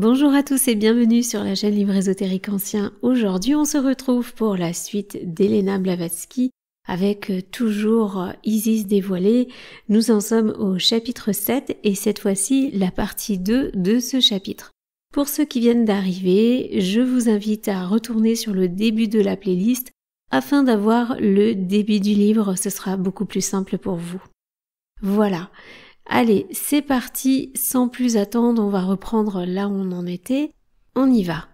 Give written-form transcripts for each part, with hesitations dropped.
Bonjour à tous et bienvenue sur la chaîne Livre Ésotérique Ancien. Aujourd'hui, on se retrouve pour la suite d'Elena Blavatsky avec toujours Isis dévoilée. Nous en sommes au chapitre 7 et cette fois-ci la partie 2 de ce chapitre. Pour ceux qui viennent d'arriver, je vous invite à retourner sur le début de la playlist afin d'avoir le début du livre, ce sera beaucoup plus simple pour vous. Voilà. Allez, c'est parti, sans plus attendre, on va reprendre là où on en était. On y va.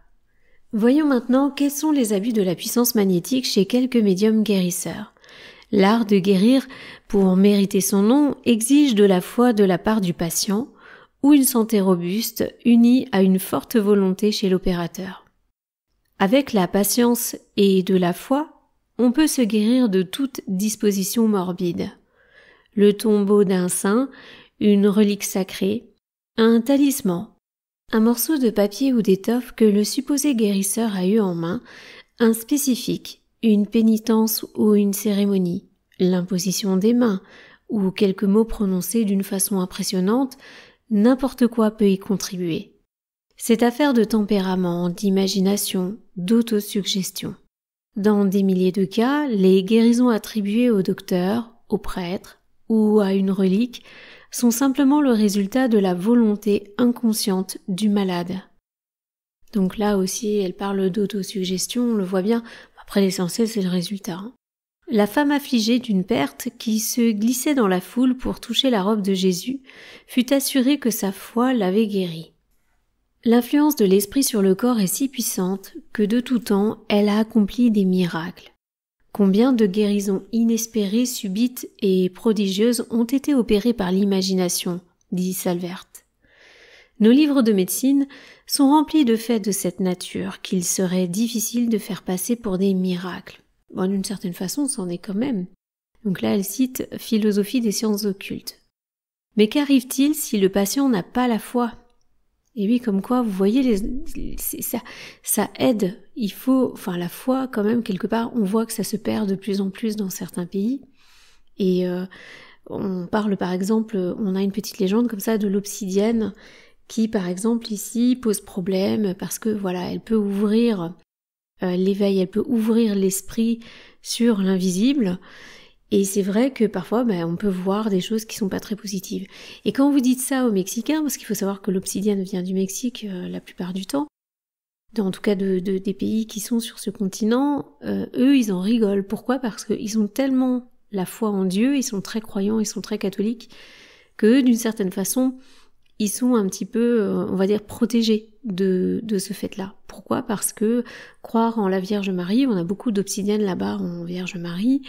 Voyons maintenant quels sont les abus de la puissance magnétique chez quelques médiums guérisseurs. L'art de guérir, pour mériter son nom, exige de la foi de la part du patient ou une santé robuste unie à une forte volonté chez l'opérateur. Avec la patience et de la foi, on peut se guérir de toute disposition morbide. Le tombeau d'un saint, une relique sacrée, un talisman, un morceau de papier ou d'étoffe que le supposé guérisseur a eu en main, un spécifique, une pénitence ou une cérémonie, l'imposition des mains ou quelques mots prononcés d'une façon impressionnante, n'importe quoi peut y contribuer. C'est affaire de tempérament, d'imagination, d'autosuggestion. Dans des milliers de cas, les guérisons attribuées au docteur, au prêtre, ou à une relique sont simplement le résultat de la volonté inconsciente du malade. Donc là aussi, elle parle d'autosuggestion, on le voit bien. Après, l'essentiel, c'est le résultat. La femme affligée d'une perte qui se glissait dans la foule pour toucher la robe de Jésus fut assurée que sa foi l'avait guérie. L'influence de l'esprit sur le corps est si puissante que de tout temps, elle a accompli des miracles. Combien de guérisons inespérées, subites et prodigieuses ont été opérées par l'imagination, dit Salvert. Nos livres de médecine sont remplis de faits de cette nature qu'il serait difficile de faire passer pour des miracles. Bon, d'une certaine façon, c'en est quand même. Donc là, elle cite « Philosophie des sciences occultes ». Mais qu'arrive-t-il si le patient n'a pas la foi ? Et oui, comme quoi, vous voyez, ça aide. Il faut, la foi, quand même, quelque part, on voit que ça se perd de plus en plus dans certains pays. Et on parle, par exemple, on a une petite légende comme ça de l'obsidienne qui, par exemple, ici, pose problème parce que, voilà, elle peut ouvrir l'éveil, elle peut ouvrir l'esprit sur l'invisible. Et c'est vrai que parfois, on peut voir des choses qui sont pas très positives. Et quand vous dites ça aux Mexicains, parce qu'il faut savoir que l'obsidienne vient du Mexique la plupart du temps, en tout cas des pays qui sont sur ce continent, eux, ils en rigolent. Pourquoi ? Parce qu'ils ont tellement la foi en Dieu, ils sont très croyants, ils sont très catholiques, que d'une certaine façon, ils sont un petit peu, on va dire, protégés de ce fait-là. Pourquoi ? Parce que croire en la Vierge Marie, on a beaucoup d'obsidienne là-bas en Vierge Marie,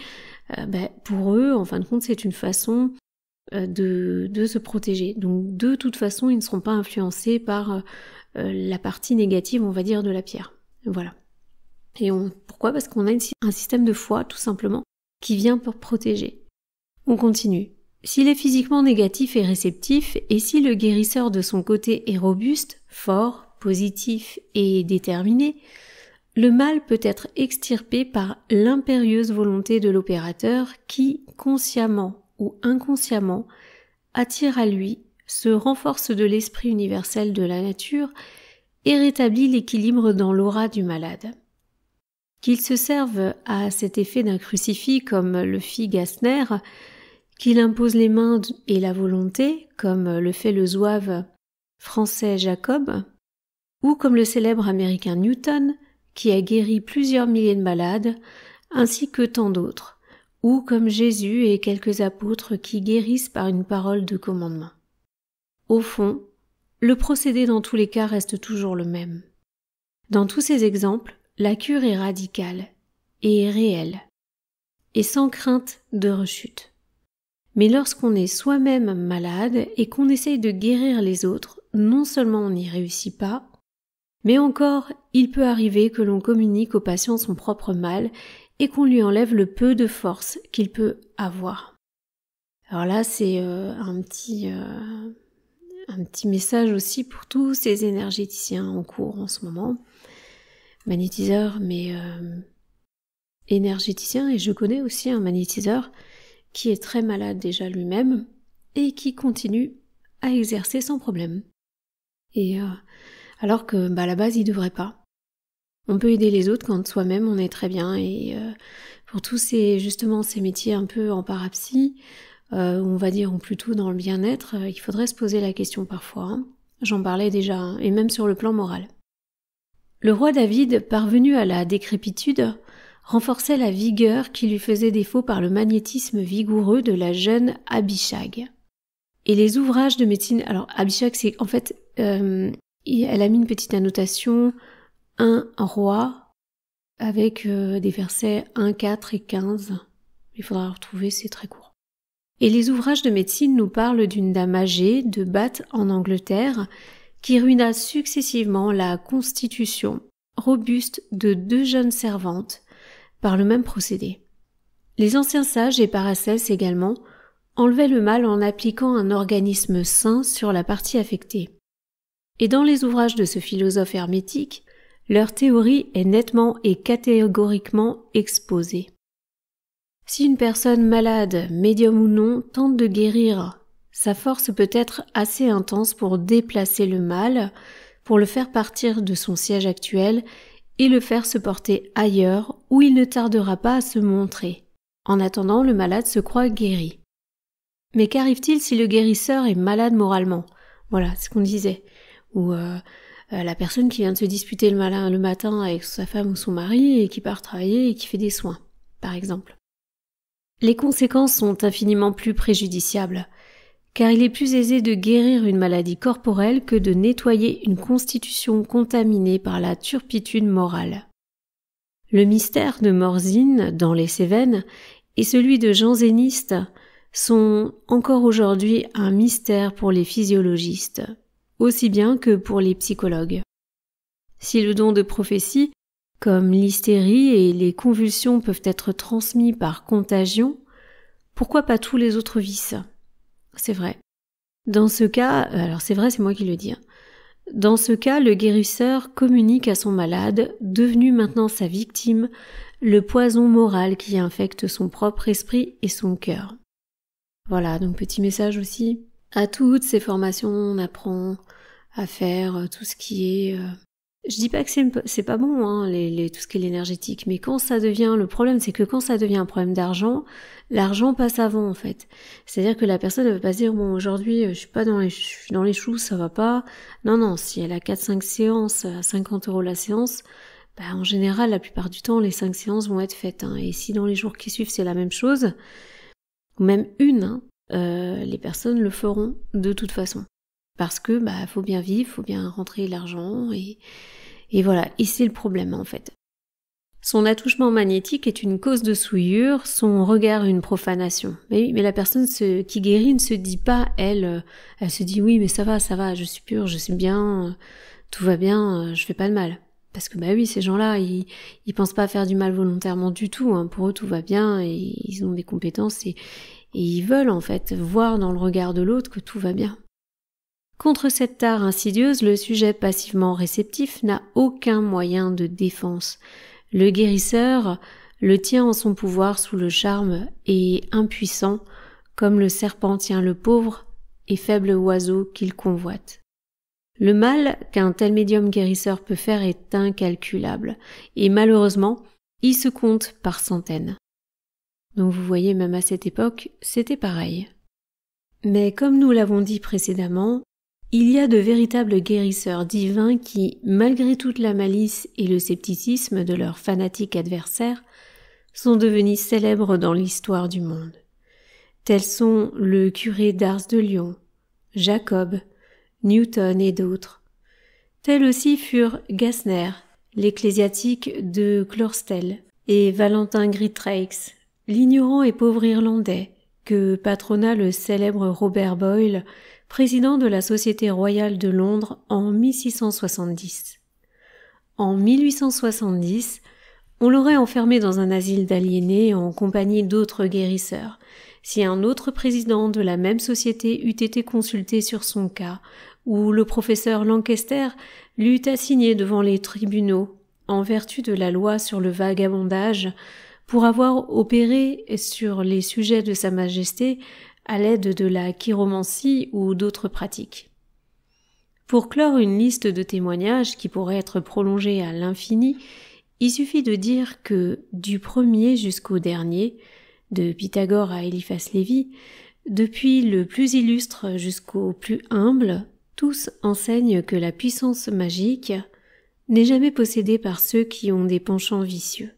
pour eux, en fin de compte, c'est une façon de se protéger. Donc, de toute façon, ils ne seront pas influencés par la partie négative, on va dire, de la pierre. Voilà. Et pourquoi ? Parce qu'on a un système de foi, tout simplement, qui vient pour protéger. On continue. S'il est physiquement négatif et réceptif, et si le guérisseur de son côté est robuste, fort, positif et déterminé, le mal peut être extirpé par l'impérieuse volonté de l'opérateur qui, consciemment ou inconsciemment, attire à lui, se renforce de l'esprit universel de la nature et rétablit l'équilibre dans l'aura du malade. Qu'il se serve à cet effet d'un crucifix comme le fit Gassner, qu'il impose les mains et la volonté, comme le fait le zouave français Jacob, ou comme le célèbre américain Newton, qui a guéri plusieurs milliers de malades, ainsi que tant d'autres, ou comme Jésus et quelques apôtres qui guérissent par une parole de commandement. Au fond, le procédé dans tous les cas reste toujours le même. Dans tous ces exemples, la cure est radicale et réelle, et sans crainte de rechute. Mais lorsqu'on est soi-même malade et qu'on essaye de guérir les autres, non seulement on n'y réussit pas, mais encore, il peut arriver que l'on communique au patient son propre mal et qu'on lui enlève le peu de force qu'il peut avoir. Alors là, c'est un petit message aussi pour tous ces énergéticiens en cours en ce moment. Magnétiseurs, mais énergéticiens, et je connais aussi un magnétiseur qui est très malade déjà lui-même et qui continue à exercer sans problème. Et alors que à la base il devrait pas. On peut aider les autres quand soi-même on est très bien, et pour tous ces métiers un peu en parapsy, on va dire, ou plutôt dans le bien-être, il faudrait se poser la question parfois, hein. J'en parlais déjà, et même sur le plan moral. Le roi David, parvenu à la décrépitude, renforçait la vigueur qui lui faisait défaut par le magnétisme vigoureux de la jeune Abishag. Et les ouvrages de médecine... Alors, Abishag, c'est en fait... elle a mis une petite annotation, 1 roi, avec des versets 1, 4 et 15. Il faudra le retrouver, c'est très court. Et les ouvrages de médecine nous parlent d'une dame âgée de Bath en Angleterre qui ruina successivement la constitution robuste de 2 jeunes servantes par le même procédé. Les anciens sages et Paracelse également enlevaient le mal en appliquant un organisme sain sur la partie affectée. Et dans les ouvrages de ce philosophe hermétique, leur théorie est nettement et catégoriquement exposée. Si une personne malade, médium ou non, tente de guérir, sa force peut être assez intense pour déplacer le mal, pour le faire partir de son siège actuel et le faire se porter ailleurs où il ne tardera pas à se montrer. En attendant, le malade se croit guéri. Mais qu'arrive-t-il si le guérisseur est malade moralement? Voilà, c'est ce qu'on disait. Ou la personne qui vient de se disputer le matin avec sa femme ou son mari et qui part travailler et qui fait des soins, par exemple. Les conséquences sont infiniment plus préjudiciables, car il est plus aisé de guérir une maladie corporelle que de nettoyer une constitution contaminée par la turpitude morale. Le mystère de Morzine dans les Cévennes et celui de Janséniste sont encore aujourd'hui un mystère pour les physiologistes, aussi bien que pour les psychologues. Si le don de prophétie, comme l'hystérie et les convulsions peuvent être transmis par contagion, pourquoi pas tous les autres vices? C'est vrai. Dans ce cas, alors c'est vrai, c'est moi qui le dis. Dans ce cas, le guérisseur communique à son malade, devenu maintenant sa victime, le poison moral qui infecte son propre esprit et son cœur. Voilà, donc petit message aussi. À toutes ces formations, on apprend à faire tout ce qui est... Je dis pas que c'est pas bon, hein, tout ce qui est l'énergétique, mais quand ça devient... Le problème, c'est que quand ça devient un problème d'argent, l'argent passe avant, en fait. C'est-à-dire que la personne ne veut pas se dire, bon, aujourd'hui, je suis dans les choux, ça va pas. Non, si elle a 4-5 séances à 50 € la séance, en général, la plupart du temps, les 5 séances vont être faites, hein. Et si dans les jours qui suivent, c'est la même chose, ou même une, les personnes le feront de toute façon. Parce que, faut bien vivre, faut bien rentrer l'argent, et voilà. Et c'est le problème, en fait. Son attouchement magnétique est une cause de souillure, son regard une profanation. Mais oui, mais la personne qui guérit ne se dit pas, elle se dit oui, mais ça va, je suis pure, je suis bien, tout va bien, je fais pas de mal. Parce que oui, ces gens-là, ils pensent pas faire du mal volontairement du tout, hein. Pour eux, tout va bien, et ils ont des compétences, et ils veulent, en fait, voir dans le regard de l'autre que tout va bien. Contre cette tare insidieuse, le sujet passivement réceptif n'a aucun moyen de défense. Le guérisseur le tient en son pouvoir sous le charme et impuissant, comme le serpent tient le pauvre et faible oiseau qu'il convoite. Le mal qu'un tel médium guérisseur peut faire est incalculable, et malheureusement, il se compte par centaines. Donc vous voyez, même à cette époque, c'était pareil. Mais comme nous l'avons dit précédemment, il y a de véritables guérisseurs divins qui, malgré toute la malice et le scepticisme de leurs fanatiques adversaires, sont devenus célèbres dans l'histoire du monde. Tels sont le curé d'Ars de Lyon, Jacob, Newton et d'autres. Tels aussi furent Gassner, l'ecclésiastique de Clorstel, et Valentin Greatreix, l'ignorant et pauvre Irlandais, que patronna le célèbre Robert Boyle, président de la Société royale de Londres en 1670. En 1870, on l'aurait enfermé dans un asile d'aliénés en compagnie d'autres guérisseurs, si un autre président de la même société eût été consulté sur son cas, ou le professeur Lancaster l'eût assigné devant les tribunaux, en vertu de la loi sur le vagabondage, pour avoir opéré sur les sujets de Sa Majesté à l'aide de la chiromancie ou d'autres pratiques. Pour clore une liste de témoignages qui pourrait être prolongée à l'infini, il suffit de dire que du premier jusqu'au dernier, de Pythagore à Eliphas Lévi, depuis le plus illustre jusqu'au plus humble, tous enseignent que la puissance magique n'est jamais possédée par ceux qui ont des penchants vicieux.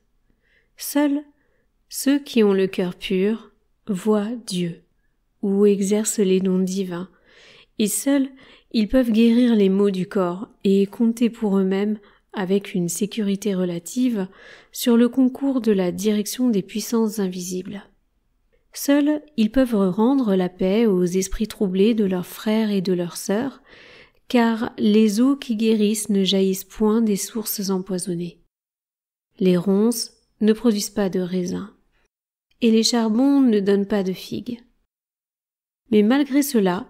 Seuls ceux qui ont le cœur pur voient Dieu ou exercent les dons divins, et seuls ils peuvent guérir les maux du corps et compter pour eux-mêmes avec une sécurité relative sur le concours de la direction des puissances invisibles. Seuls ils peuvent rendre la paix aux esprits troublés de leurs frères et de leurs sœurs, car les eaux qui guérissent ne jaillissent point des sources empoisonnées. Les ronces ne produisent pas de raisins, et les charbons ne donnent pas de figues. Mais malgré cela,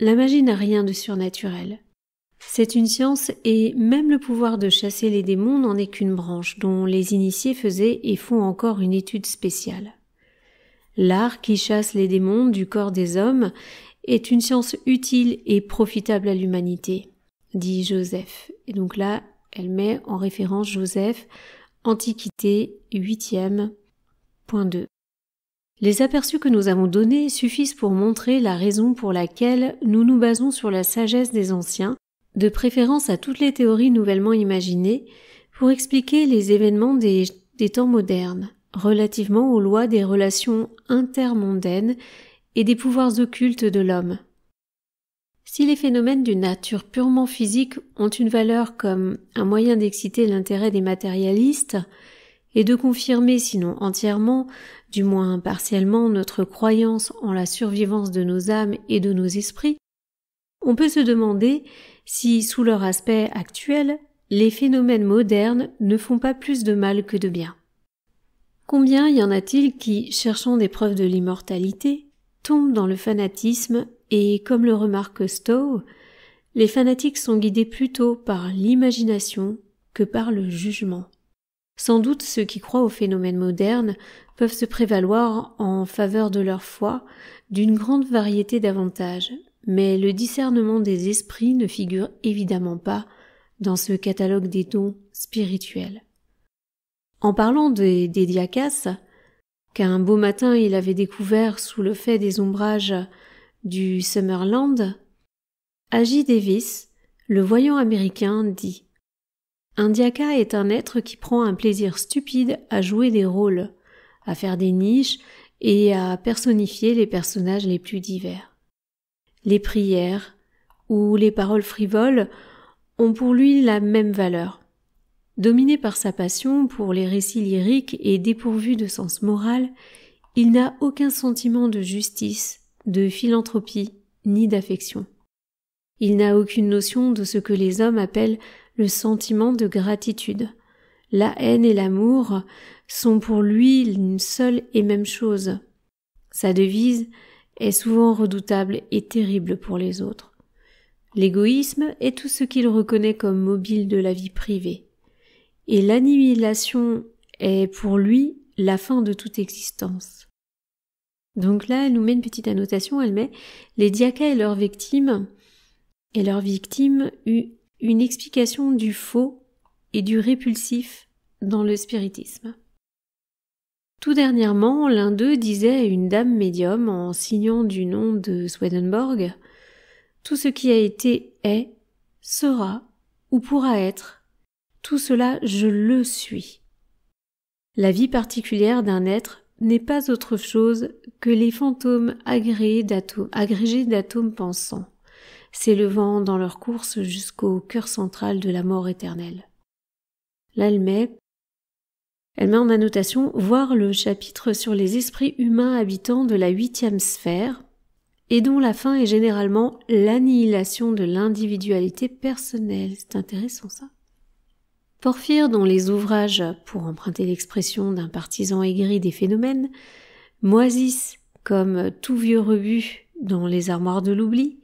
la magie n'a rien de surnaturel. C'est une science et même le pouvoir de chasser les démons n'en est qu'une branche dont les initiés faisaient et font encore une étude spéciale. L'art qui chasse les démons du corps des hommes est une science utile et profitable à l'humanité, dit Joseph. Et donc là, elle met en référence Joseph, Antiquité 8e.2. Les aperçus que nous avons donnés suffisent pour montrer la raison pour laquelle nous nous basons sur la sagesse des anciens, de préférence à toutes les théories nouvellement imaginées, pour expliquer les événements des temps modernes, relativement aux lois des relations intermondaines et des pouvoirs occultes de l'homme. Si les phénomènes d'une nature purement physique ont une valeur comme un moyen d'exciter l'intérêt des matérialistes et de confirmer, sinon entièrement, du moins partiellement, notre croyance en la survivance de nos âmes et de nos esprits, on peut se demander si, sous leur aspect actuel, les phénomènes modernes ne font pas plus de mal que de bien. Combien y en a-t-il qui, cherchant des preuves de l'immortalité, tombent dans le fanatisme et, comme le remarque Stowe, les fanatiques sont guidés plutôt par l'imagination que par le jugement. Sans doute ceux qui croient aux phénomènes modernes peuvent se prévaloir en faveur de leur foi d'une grande variété d'avantages, mais le discernement des esprits ne figure évidemment pas dans ce catalogue des dons spirituels. En parlant des diacas, qu'un beau matin il avait découvert sous le fait des ombrages du Summerland, A.J. Davis, le voyant américain, dit « Un diaca est un être qui prend un plaisir stupide à jouer des rôles, à faire des niches et à personnifier les personnages les plus divers. Les prières ou les paroles frivoles ont pour lui la même valeur. Dominé par sa passion pour les récits lyriques et dépourvu de sens moral, il n'a aucun sentiment de justice, de philanthropie, ni d'affection. Il n'a aucune notion de ce que les hommes appellent le sentiment de gratitude. La haine et l'amour sont pour lui une seule et même chose. Sa devise est souvent redoutable et terrible pour les autres. L'égoïsme est tout ce qu'il reconnaît comme mobile de la vie privée. Et l'annihilation est pour lui la fin de toute existence. » Donc là, elle nous met une petite annotation, elle met « Les diacas et leurs victimes eut une explication du faux et du répulsif dans le spiritisme. » Tout dernièrement, l'un d'eux disait à une dame médium en signant du nom de Swedenborg « Tout ce qui a été est, sera ou pourra être. Tout cela, je le suis. » La vie particulière d'un être n'est pas autre chose que les fantômes agrégés d'atomes pensants, s'élevant dans leur course jusqu'au cœur central de la mort éternelle. Là, elle met en annotation « Voir le chapitre sur les esprits humains habitants de la 8e sphère et dont la fin est généralement l'annihilation de l'individualité personnelle. » C'est intéressant ça. Porphyre, dont les ouvrages, pour emprunter l'expression d'un partisan aigri des phénomènes, moisissent comme tout vieux rebut dans les armoires de l'oubli,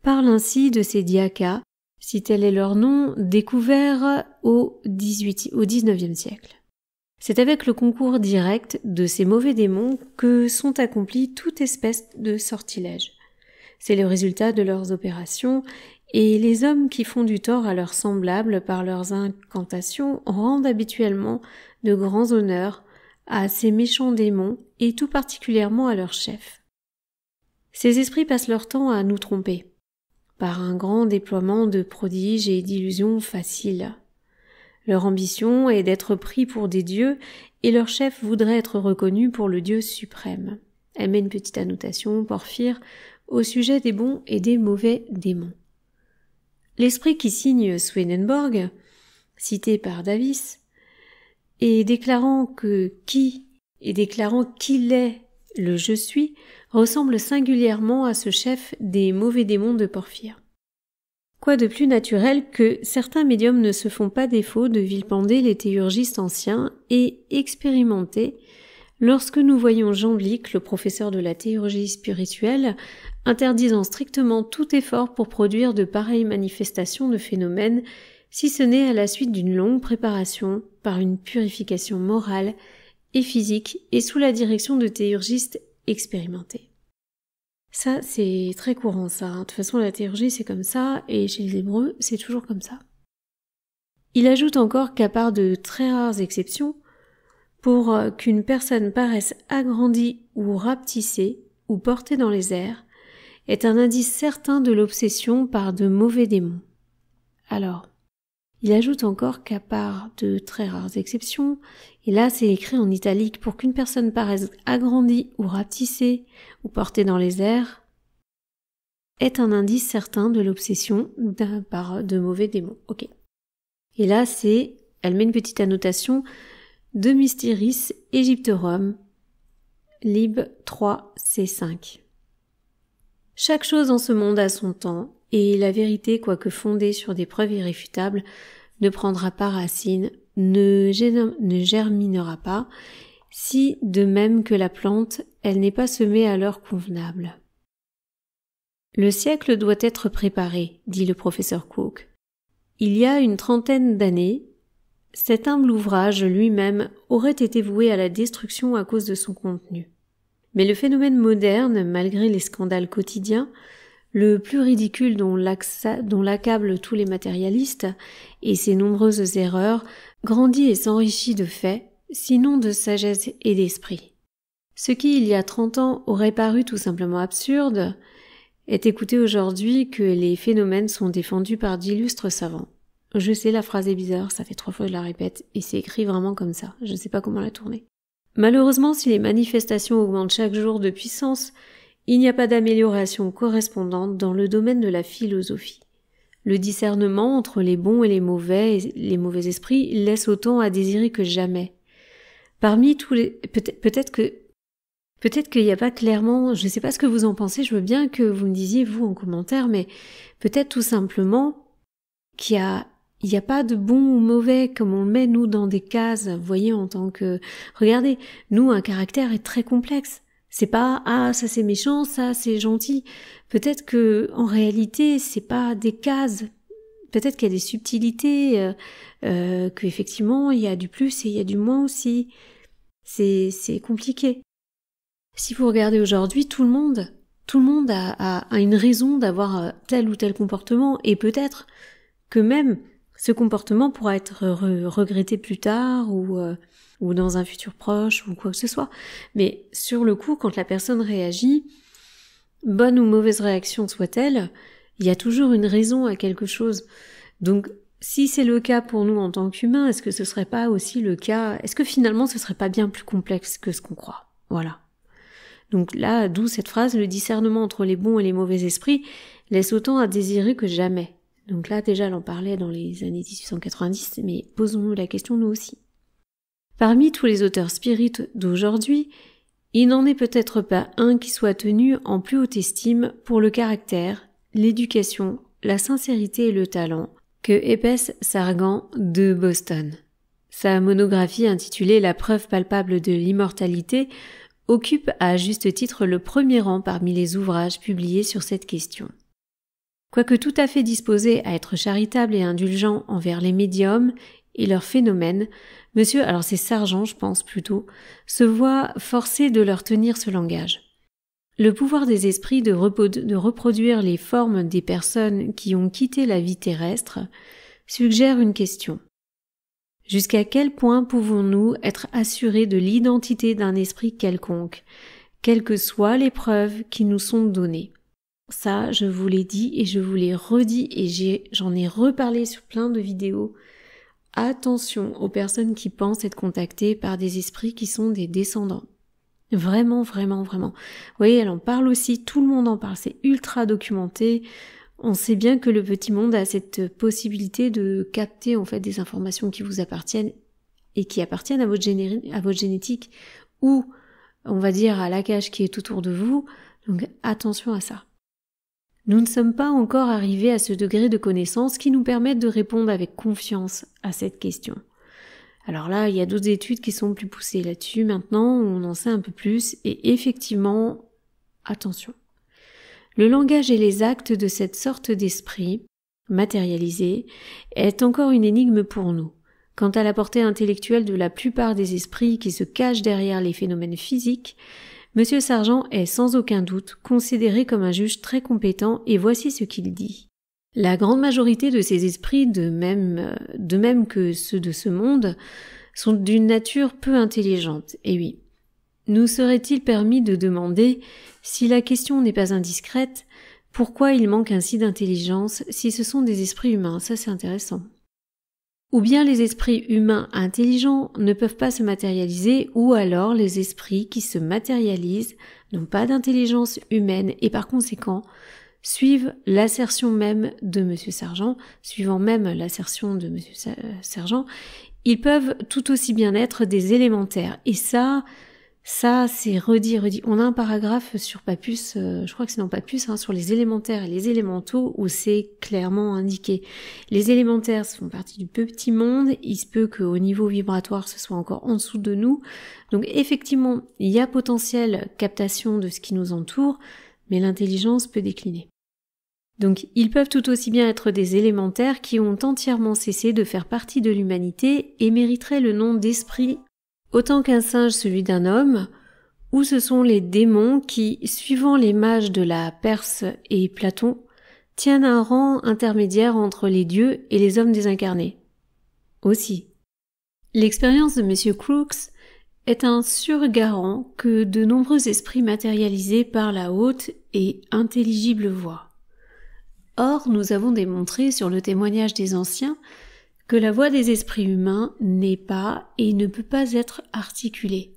parle ainsi de ces diacas, si tel est leur nom, découverts au XIXe siècle. C'est avec le concours direct de ces mauvais démons que sont accomplis toute espèce de sortilèges. C'est le résultat de leurs opérations Et les hommes qui font du tort à leurs semblables par leurs incantations rendent habituellement de grands honneurs à ces méchants démons et tout particulièrement à leur chef. Ces esprits passent leur temps à nous tromper, par un grand déploiement de prodiges et d'illusions faciles. Leur ambition est d'être pris pour des dieux et leur chef voudrait être reconnu pour le Dieu suprême. Elle met une petite annotation, Porphyre, au sujet des bons et des mauvais démons. L'esprit qui signe Swedenborg, cité par Davis, et déclarant qu'il est le je suis, ressemble singulièrement à ce chef des mauvais démons de Porphyre. Quoi de plus naturel que certains médiums ne se font pas défaut de vilipender les théurgistes anciens et expérimentés lorsque nous voyons Jean Blick, le professeur de la théurgie spirituelle, interdisant strictement tout effort pour produire de pareilles manifestations de phénomènes, si ce n'est à la suite d'une longue préparation par une purification morale et physique et sous la direction de théurgistes expérimentés. Ça, c'est très courant, ça. De toute façon, la théurgie, c'est comme ça, et chez les Hébreux, c'est toujours comme ça. Il ajoute encore qu'à part de très rares exceptions, pour qu'une personne paraisse agrandie ou rapetissée ou portée dans les airs, est un indice certain de l'obsession par de mauvais démons. Alors, il ajoute encore qu'à part de très rares exceptions, et là c'est écrit en italique, pour qu'une personne paraisse agrandie ou rapetissée ou portée dans les airs, est un indice certain de l'obsession par de mauvais démons. Ok. Et là elle met une petite annotation de Mysteris Egyptorum, Lib 3 C5. Chaque chose en ce monde a son temps, et la vérité, quoique fondée sur des preuves irréfutables, ne prendra pas racine, ne germinera pas, si, de même que la plante, elle n'est pas semée à l'heure convenable. Le siècle doit être préparé, dit le professeur Cook. Il y a une 30aine d'années, cet humble ouvrage lui-même aurait été voué à la destruction à cause de son contenu. Mais le phénomène moderne, malgré les scandales quotidiens, le plus ridicule dont l'accablent tous les matérialistes, et ses nombreuses erreurs, grandit et s'enrichit de faits, sinon de sagesse et d'esprit. Ce qui, il y a 30 ans, aurait paru tout simplement absurde, est écouté aujourd'hui que les phénomènes sont défendus par d'illustres savants. Je sais, la phrase est bizarre, ça fait 3 fois que je la répète, et c'est écrit vraiment comme ça, je ne sais pas comment la tourner. Malheureusement, si les manifestations augmentent chaque jour de puissance, il n'y a pas d'amélioration correspondante dans le domaine de la philosophie. Le discernement entre les bons et les mauvais esprits laisse autant à désirer que jamais. Parmi tous les, peut-être qu'il n'y a pas clairement, je ne sais pas ce que vous en pensez, je veux bien que vous me disiez, vous, en commentaire, mais peut-être tout simplement qu'il y a pas de bon ou mauvais, comme on le met, nous, dans des cases, vous voyez, en tant que, regardez, nous, un caractère est très complexe. C'est pas, ça c'est méchant, ça c'est gentil. Peut-être que, en réalité, c'est pas des cases. Peut-être qu'il y a des subtilités, qu'effectivement, il y a du plus et il y a du moins aussi. C'est compliqué. Si vous regardez aujourd'hui, tout le monde a une raison d'avoir tel ou tel comportement, et peut-être que même ce comportement pourra être regretté plus tard ou dans un futur proche ou quoi que ce soit. Mais sur le coup, quand la personne réagit, bonne ou mauvaise réaction soit-elle, il y a toujours une raison à quelque chose. Donc, si c'est le cas pour nous en tant qu'humains, est-ce que ce serait pas aussi le cas, est-ce que finalement ce serait pas bien plus complexe que ce qu'on croit? Voilà. Donc là, d'où cette phrase, le discernement entre les bons et les mauvais esprits laisse autant à désirer que jamais. Donc là, déjà, elle en parlait dans les années 1890, mais posons-nous la question nous aussi. Parmi tous les auteurs spirites d'aujourd'hui, il n'en est peut-être pas un qui soit tenu en plus haute estime pour le caractère, l'éducation, la sincérité et le talent que Epes Sargant de Boston. Sa monographie intitulée La preuve palpable de l'immortalité occupe à juste titre le premier rang parmi les ouvrages publiés sur cette question. Quoique tout à fait disposé à être charitable et indulgent envers les médiums et leurs phénomènes, monsieur, alors c'est Sargent je pense plutôt, se voit forcé de leur tenir ce langage. Le pouvoir des esprits de reproduire les formes des personnes qui ont quitté la vie terrestre suggère une question. Jusqu'à quel point pouvons-nous être assurés de l'identité d'un esprit quelconque, quelles que soient les preuves qui nous sont données? Ça, je vous l'ai dit et je vous l'ai redit et j'en ai reparlé sur plein de vidéos. Attention aux personnes qui pensent être contactées par des esprits qui sont des descendants. Vraiment, vraiment, vraiment. Vous voyez, elle en parle aussi, tout le monde en parle, c'est ultra documenté. On sait bien que le petit monde a cette possibilité de capter en fait des informations qui vous appartiennent et qui appartiennent à votre génétique ou, on va dire, à la cage qui est autour de vous. Donc attention à ça. Nous ne sommes pas encore arrivés à ce degré de connaissance qui nous permette de répondre avec confiance à cette question. Alors là, il y a d'autres études qui sont plus poussées là-dessus. Maintenant, on en sait un peu plus et effectivement, attention. Le langage et les actes de cette sorte d'esprit, matérialisé, est encore une énigme pour nous. Quant à la portée intellectuelle de la plupart des esprits qui se cachent derrière les phénomènes physiques, Monsieur Sargent est sans aucun doute considéré comme un juge très compétent et voici ce qu'il dit. La grande majorité de ces esprits, de même que ceux de ce monde, sont d'une nature peu intelligente. Et oui, nous serait-il permis de demander, si la question n'est pas indiscrète, pourquoi il manque ainsi d'intelligence si ce sont des esprits humains? Ça, c'est intéressant. Ou bien les esprits humains intelligents ne peuvent pas se matérialiser, ou alors les esprits qui se matérialisent n'ont pas d'intelligence humaine et par conséquent suivent l'assertion même de Monsieur Sargent, suivant même l'assertion de Monsieur Sargent, ils peuvent tout aussi bien être des élémentaires. Et ça c'est redit. On a un paragraphe sur Papus, je crois que c'est dans Papus, sur les élémentaires et les élémentaux où c'est clairement indiqué. Les élémentaires font partie du petit monde, il se peut qu'au niveau vibratoire ce soit encore en dessous de nous. Donc effectivement, il y a potentielle captation de ce qui nous entoure, mais l'intelligence peut décliner. Donc ils peuvent tout aussi bien être des élémentaires qui ont entièrement cessé de faire partie de l'humanité et mériteraient le nom d'esprit autant qu'un singe celui d'un homme, ou ce sont les démons qui, suivant les mages de la Perse et Platon, tiennent un rang intermédiaire entre les dieux et les hommes désincarnés. Aussi. L'expérience de M. Crookes est un sûr garant que de nombreux esprits matérialisés par la haute et intelligible voix. Or, nous avons démontré sur le témoignage des anciens que la voix des esprits humains n'est pas et ne peut pas être articulée.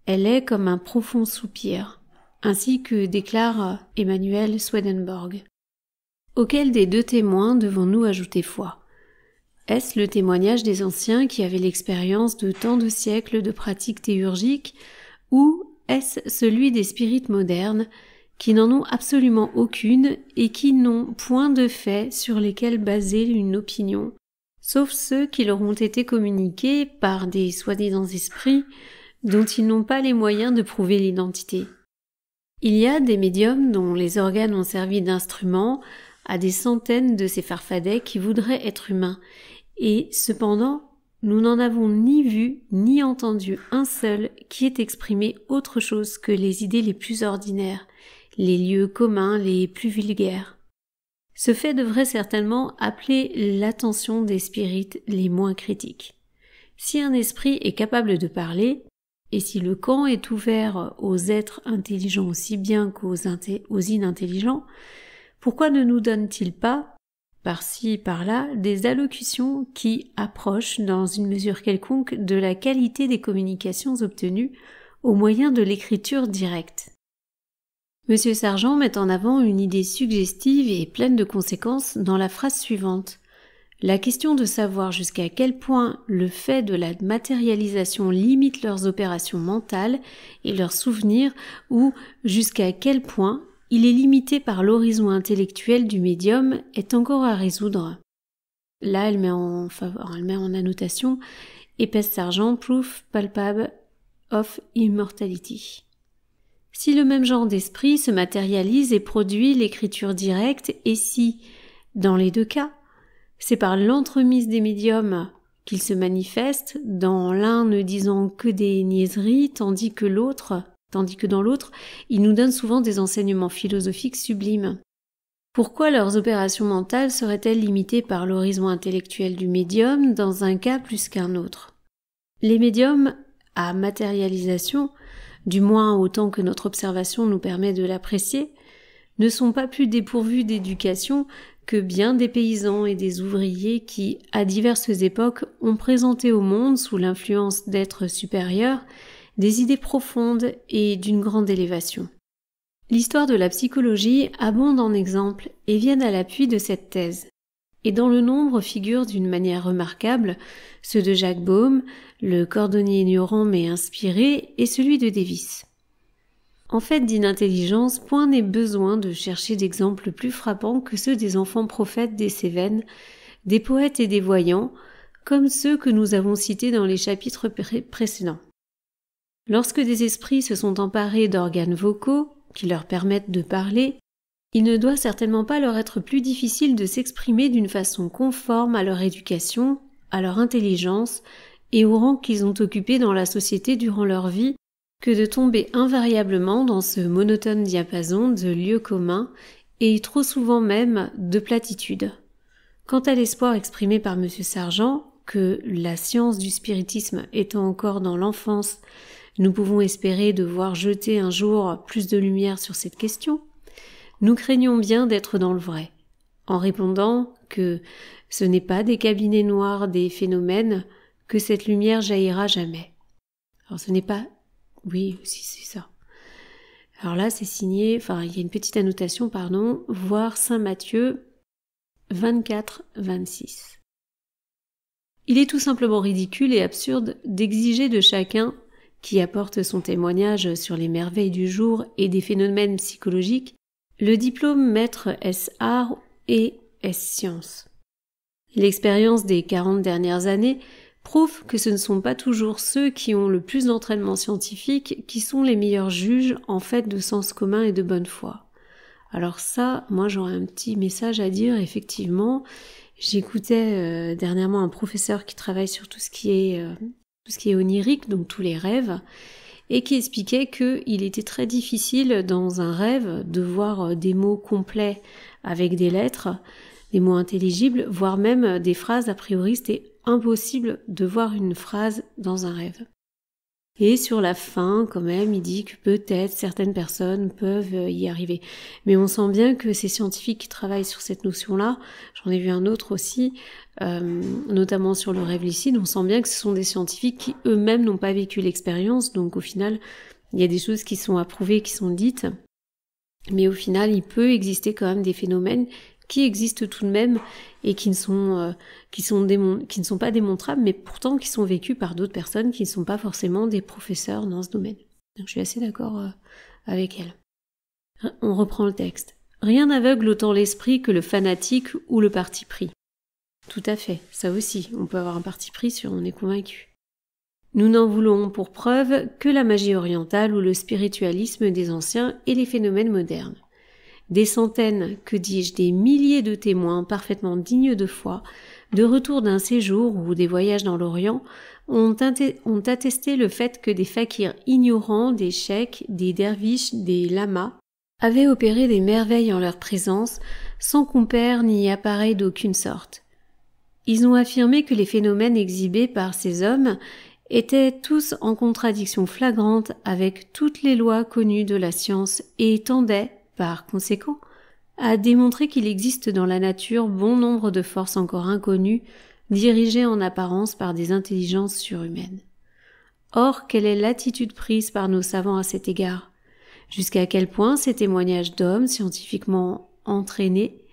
Elle est comme un profond soupir, ainsi que déclare Emmanuel Swedenborg. Auquel des deux témoins devons-nous ajouter foi? Est-ce le témoignage des anciens qui avaient l'expérience de tant de siècles de pratiques théurgiques, ou est-ce celui des spirites modernes qui n'en ont absolument aucune et qui n'ont point de faits sur lesquels baser une opinion, sauf ceux qui leur ont été communiqués par des soi-disant esprits dont ils n'ont pas les moyens de prouver l'identité. Il y a des médiums dont les organes ont servi d'instruments à des centaines de ces farfadets qui voudraient être humains, et cependant, nous n'en avons ni vu ni entendu un seul qui ait exprimé autre chose que les idées les plus ordinaires, les lieux communs les plus vulgaires. Ce fait devrait certainement appeler l'attention des spirites les moins critiques. Si un esprit est capable de parler, et si le camp est ouvert aux êtres intelligents aussi bien qu'aux inintelligents, pourquoi ne nous donne-t-il pas, par-ci, par-là, des allocutions qui approchent dans une mesure quelconque de la qualité des communications obtenues au moyen de l'écriture directe? Monsieur Sargent met en avant une idée suggestive et pleine de conséquences dans la phrase suivante. La question de savoir jusqu'à quel point le fait de la matérialisation limite leurs opérations mentales et leurs souvenirs ou jusqu'à quel point il est limité par l'horizon intellectuel du médium est encore à résoudre. Là, elle met en annotation épaisse Sargent, proof palpable of immortality. Si le même genre d'esprit se matérialise et produit l'écriture directe, et si, dans les deux cas, c'est par l'entremise des médiums qu'il se manifeste, dans l'un ne disant que des niaiseries, tandis que l'autre tandis que dans l'autre, ils nous donnent souvent des enseignements philosophiques sublimes. Pourquoi leurs opérations mentales seraient-elles limitées par l'horizon intellectuel du médium dans un cas plus qu'un autre? Les médiums à matérialisation, du moins autant que notre observation nous permet de l'apprécier, ne sont pas plus dépourvus d'éducation que bien des paysans et des ouvriers qui, à diverses époques, ont présenté au monde, sous l'influence d'êtres supérieurs, des idées profondes et d'une grande élévation. L'histoire de la psychologie abonde en exemples et viennent à l'appui de cette thèse. Et dans le nombre figurent d'une manière remarquable ceux de Jacques Bohme, le cordonnier ignorant mais inspiré, et celui de Davis. En fait d'inintelligence, point n'est besoin de chercher d'exemples plus frappants que ceux des enfants prophètes des Cévennes, des poètes et des voyants, comme ceux que nous avons cités dans les chapitres précédents. Lorsque des esprits se sont emparés d'organes vocaux, qui leur permettent de parler, il ne doit certainement pas leur être plus difficile de s'exprimer d'une façon conforme à leur éducation, à leur intelligence et au rang qu'ils ont occupé dans la société durant leur vie, que de tomber invariablement dans ce monotone diapason de lieux communs et trop souvent même de platitudes. Quant à l'espoir exprimé par M. Sargent, que la science du spiritisme étant encore dans l'enfance, nous pouvons espérer de voir jeter un jour plus de lumière sur cette question, nous craignons bien d'être dans le vrai, en répondant que ce n'est pas des cabinets noirs des phénomènes que cette lumière jaillira jamais. Alors ce n'est pas... Oui, si c'est ça. Alors là, c'est signé, il y a une petite annotation, voir Saint Matthieu 24-26. Il est tout simplement ridicule et absurde d'exiger de chacun qui apporte son témoignage sur les merveilles du jour et des phénomènes psychologiques, le diplôme maître S.Art et S.Sciences. L'expérience des 40 dernières années prouve que ce ne sont pas toujours ceux qui ont le plus d'entraînement scientifique qui sont les meilleurs juges en fait de sens commun et de bonne foi. Alors ça, moi j'aurais un petit message à dire, effectivement. J'écoutais dernièrement un professeur qui travaille sur tout ce qui est onirique, donc tous les rêves, et qui expliquait qu'il était très difficile dans un rêve de voir des mots complets avec des lettres, des mots intelligibles, voire même des phrases. A priori, c'était impossible de voir une phrase dans un rêve. Et sur la fin, quand même, il dit que peut-être certaines personnes peuvent y arriver. Mais on sent bien que ces scientifiques qui travaillent sur cette notion-là, j'en ai vu un autre aussi, notamment sur le rêve lucide, on sent bien que ce sont des scientifiques qui eux-mêmes n'ont pas vécu l'expérience, donc au final, il y a des choses qui sont approuvées, qui sont dites, mais au final, il peut exister quand même des phénomènes qui existent tout de même et qui ne sont pas démontrables, mais pourtant qui sont vécus par d'autres personnes qui ne sont pas forcément des professeurs dans ce domaine. Donc je suis assez d'accord avec elle. On reprend le texte. Rien n'aveugle autant l'esprit que le fanatique ou le parti pris. Tout à fait, ça aussi, on peut avoir un parti pris si on est convaincu. Nous n'en voulons pour preuve que la magie orientale ou le spiritualisme des anciens et les phénomènes modernes. Des centaines, que dis-je, des milliers de témoins parfaitement dignes de foi, de retour d'un séjour ou des voyages dans l'Orient, ont attesté le fait que des fakirs ignorants, des cheikhs, des derviches, des lamas, avaient opéré des merveilles en leur présence, sans compère ni appareil d'aucune sorte. Ils ont affirmé que les phénomènes exhibés par ces hommes étaient tous en contradiction flagrante avec toutes les lois connues de la science et tendaient, par conséquent, à démontrer qu'il existe dans la nature bon nombre de forces encore inconnues, dirigées en apparence par des intelligences surhumaines. Or, quelle est l'attitude prise par nos savants à cet égard? Jusqu'à quel point ces témoignages d'hommes scientifiquement entraînés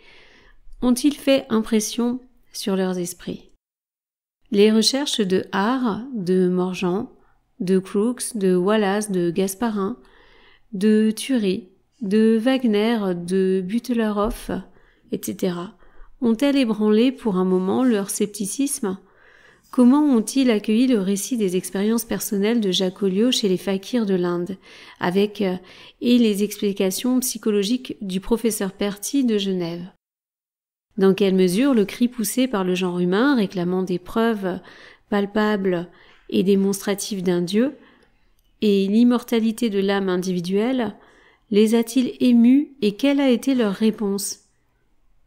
ont-ils fait impression sur leurs esprits? Les recherches de Haar, de Morgan, de Crookes, de Wallace, de Gasparin, de Thury, de Wagner, de Butlerhoff, etc. ont-elles ébranlé pour un moment leur scepticisme? Comment ont-ils accueilli le récit des expériences personnelles de Jacques Oliot chez les fakirs de l'Inde, et les explications psychologiques du professeur Perty de Genève? Dans quelle mesure le cri poussé par le genre humain réclamant des preuves palpables et démonstratives d'un Dieu et l'immortalité de l'âme individuelle les a-t-il émus et quelle a été leur réponse?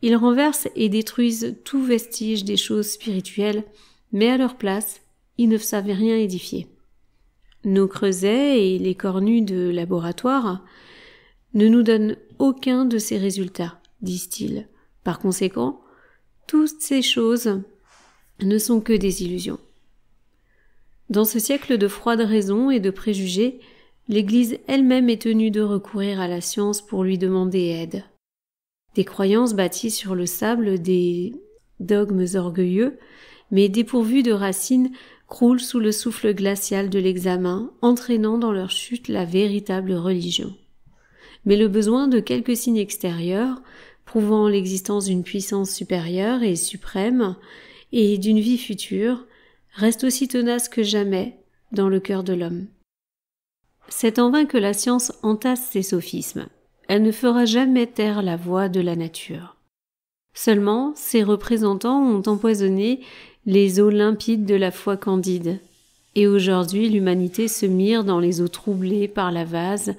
Ils renversent et détruisent tout vestige des choses spirituelles, mais à leur place, ils ne savaient rien édifier. Nos creusets et les cornus de laboratoire ne nous donnent aucun de ces résultats, disent-ils. Par conséquent, toutes ces choses ne sont que des illusions. Dans ce siècle de froide raison et de préjugés, l'Église elle-même est tenue de recourir à la science pour lui demander aide. Des croyances bâties sur le sable des dogmes orgueilleux, mais dépourvus de racines, croulent sous le souffle glacial de l'examen, entraînant dans leur chute la véritable religion. Mais le besoin de quelques signes extérieurs, prouvant l'existence d'une puissance supérieure et suprême, et d'une vie future, reste aussi tenace que jamais dans le cœur de l'homme. C'est en vain que la science entasse ses sophismes. Elle ne fera jamais taire la voix de la nature. Seulement, ses représentants ont empoisonné les eaux limpides de la foi candide, et aujourd'hui l'humanité se mire dans les eaux troublées par la vase,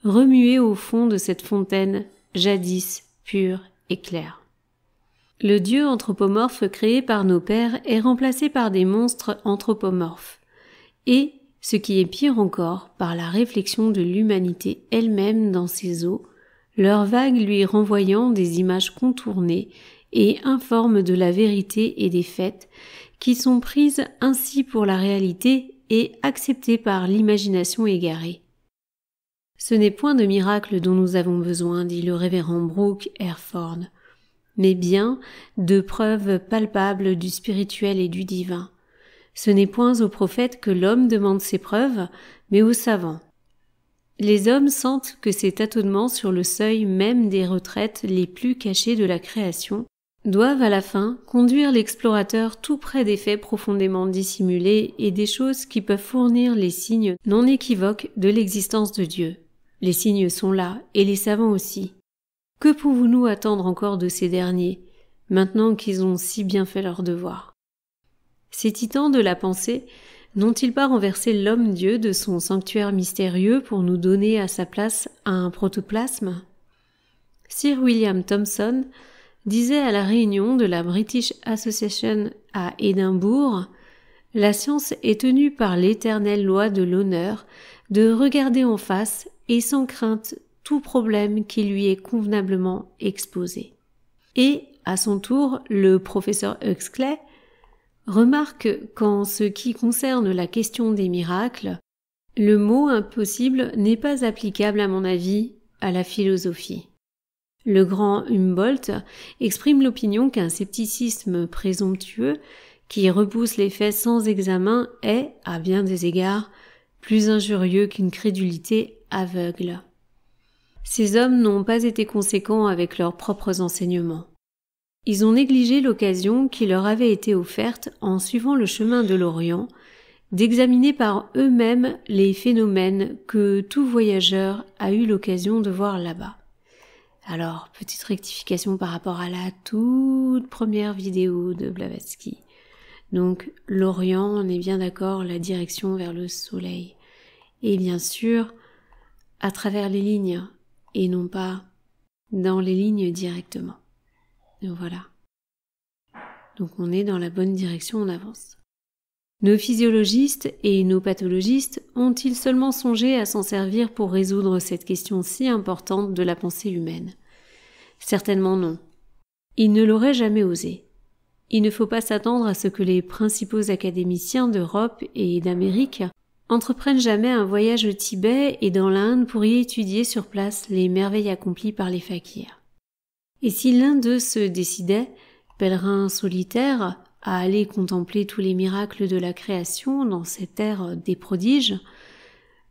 remuée au fond de cette fontaine jadis pure et claire. Le Dieu anthropomorphe créé par nos pères est remplacé par des monstres anthropomorphes, et, ce qui est pire encore, par la réflexion de l'humanité elle-même dans ses eaux, leurs vagues lui renvoyant des images contournées et informes de la vérité et des faits, qui sont prises ainsi pour la réalité et acceptées par l'imagination égarée. Ce n'est point de miracle dont nous avons besoin, dit le révérend Brooke Herford, mais bien de preuves palpables du spirituel et du divin. Ce n'est point aux prophètes que l'homme demande ses preuves, mais aux savants. Les hommes sentent que ces tâtonnements sur le seuil même des retraites les plus cachées de la création doivent à la fin conduire l'explorateur tout près des faits profondément dissimulés et des choses qui peuvent fournir les signes non équivoques de l'existence de Dieu. Les signes sont là, et les savants aussi. Que pouvons-nous attendre encore de ces derniers, maintenant qu'ils ont si bien fait leur devoir? Ces titans de la pensée n'ont-ils pas renversé l'homme-dieu de son sanctuaire mystérieux pour nous donner à sa place un protoplasme? Sir William Thomson disait à la réunion de la British Association à Édimbourg « La science est tenue par l'éternelle loi de l'honneur de regarder en face et sans crainte tout problème qui lui est convenablement exposé. » Et, à son tour, le professeur Huxley remarque qu'en ce qui concerne la question des miracles, le mot impossible n'est pas applicable à mon avis à la philosophie. Le grand Humboldt exprime l'opinion qu'un scepticisme présomptueux qui repousse les faits sans examen est, à bien des égards, plus injurieux qu'une crédulité aveugle. Ces hommes n'ont pas été conséquents avec leurs propres enseignements. Ils ont négligé l'occasion qui leur avait été offerte en suivant le chemin de l'Orient, d'examiner par eux-mêmes les phénomènes que tout voyageur a eu l'occasion de voir là-bas. Alors, petite rectification par rapport à la toute première vidéo de Blavatsky. Donc, l'Orient, on est bien d'accord, la direction vers le soleil. Et bien sûr, à travers les lignes, et non pas dans les lignes directement. Et voilà. Donc on est dans la bonne direction, on avance. Nos physiologistes et nos pathologistes ont-ils seulement songé à s'en servir pour résoudre cette question si importante de la pensée humaine? Certainement non. Ils ne l'auraient jamais osé. Il ne faut pas s'attendre à ce que les principaux académiciens d'Europe et d'Amérique entreprennent jamais un voyage au Tibet et dans l'Inde pour y étudier sur place les merveilles accomplies par les fakirs. Et si l'un d'eux se décidait, pèlerin solitaire, à aller contempler tous les miracles de la création dans cette ère des prodiges,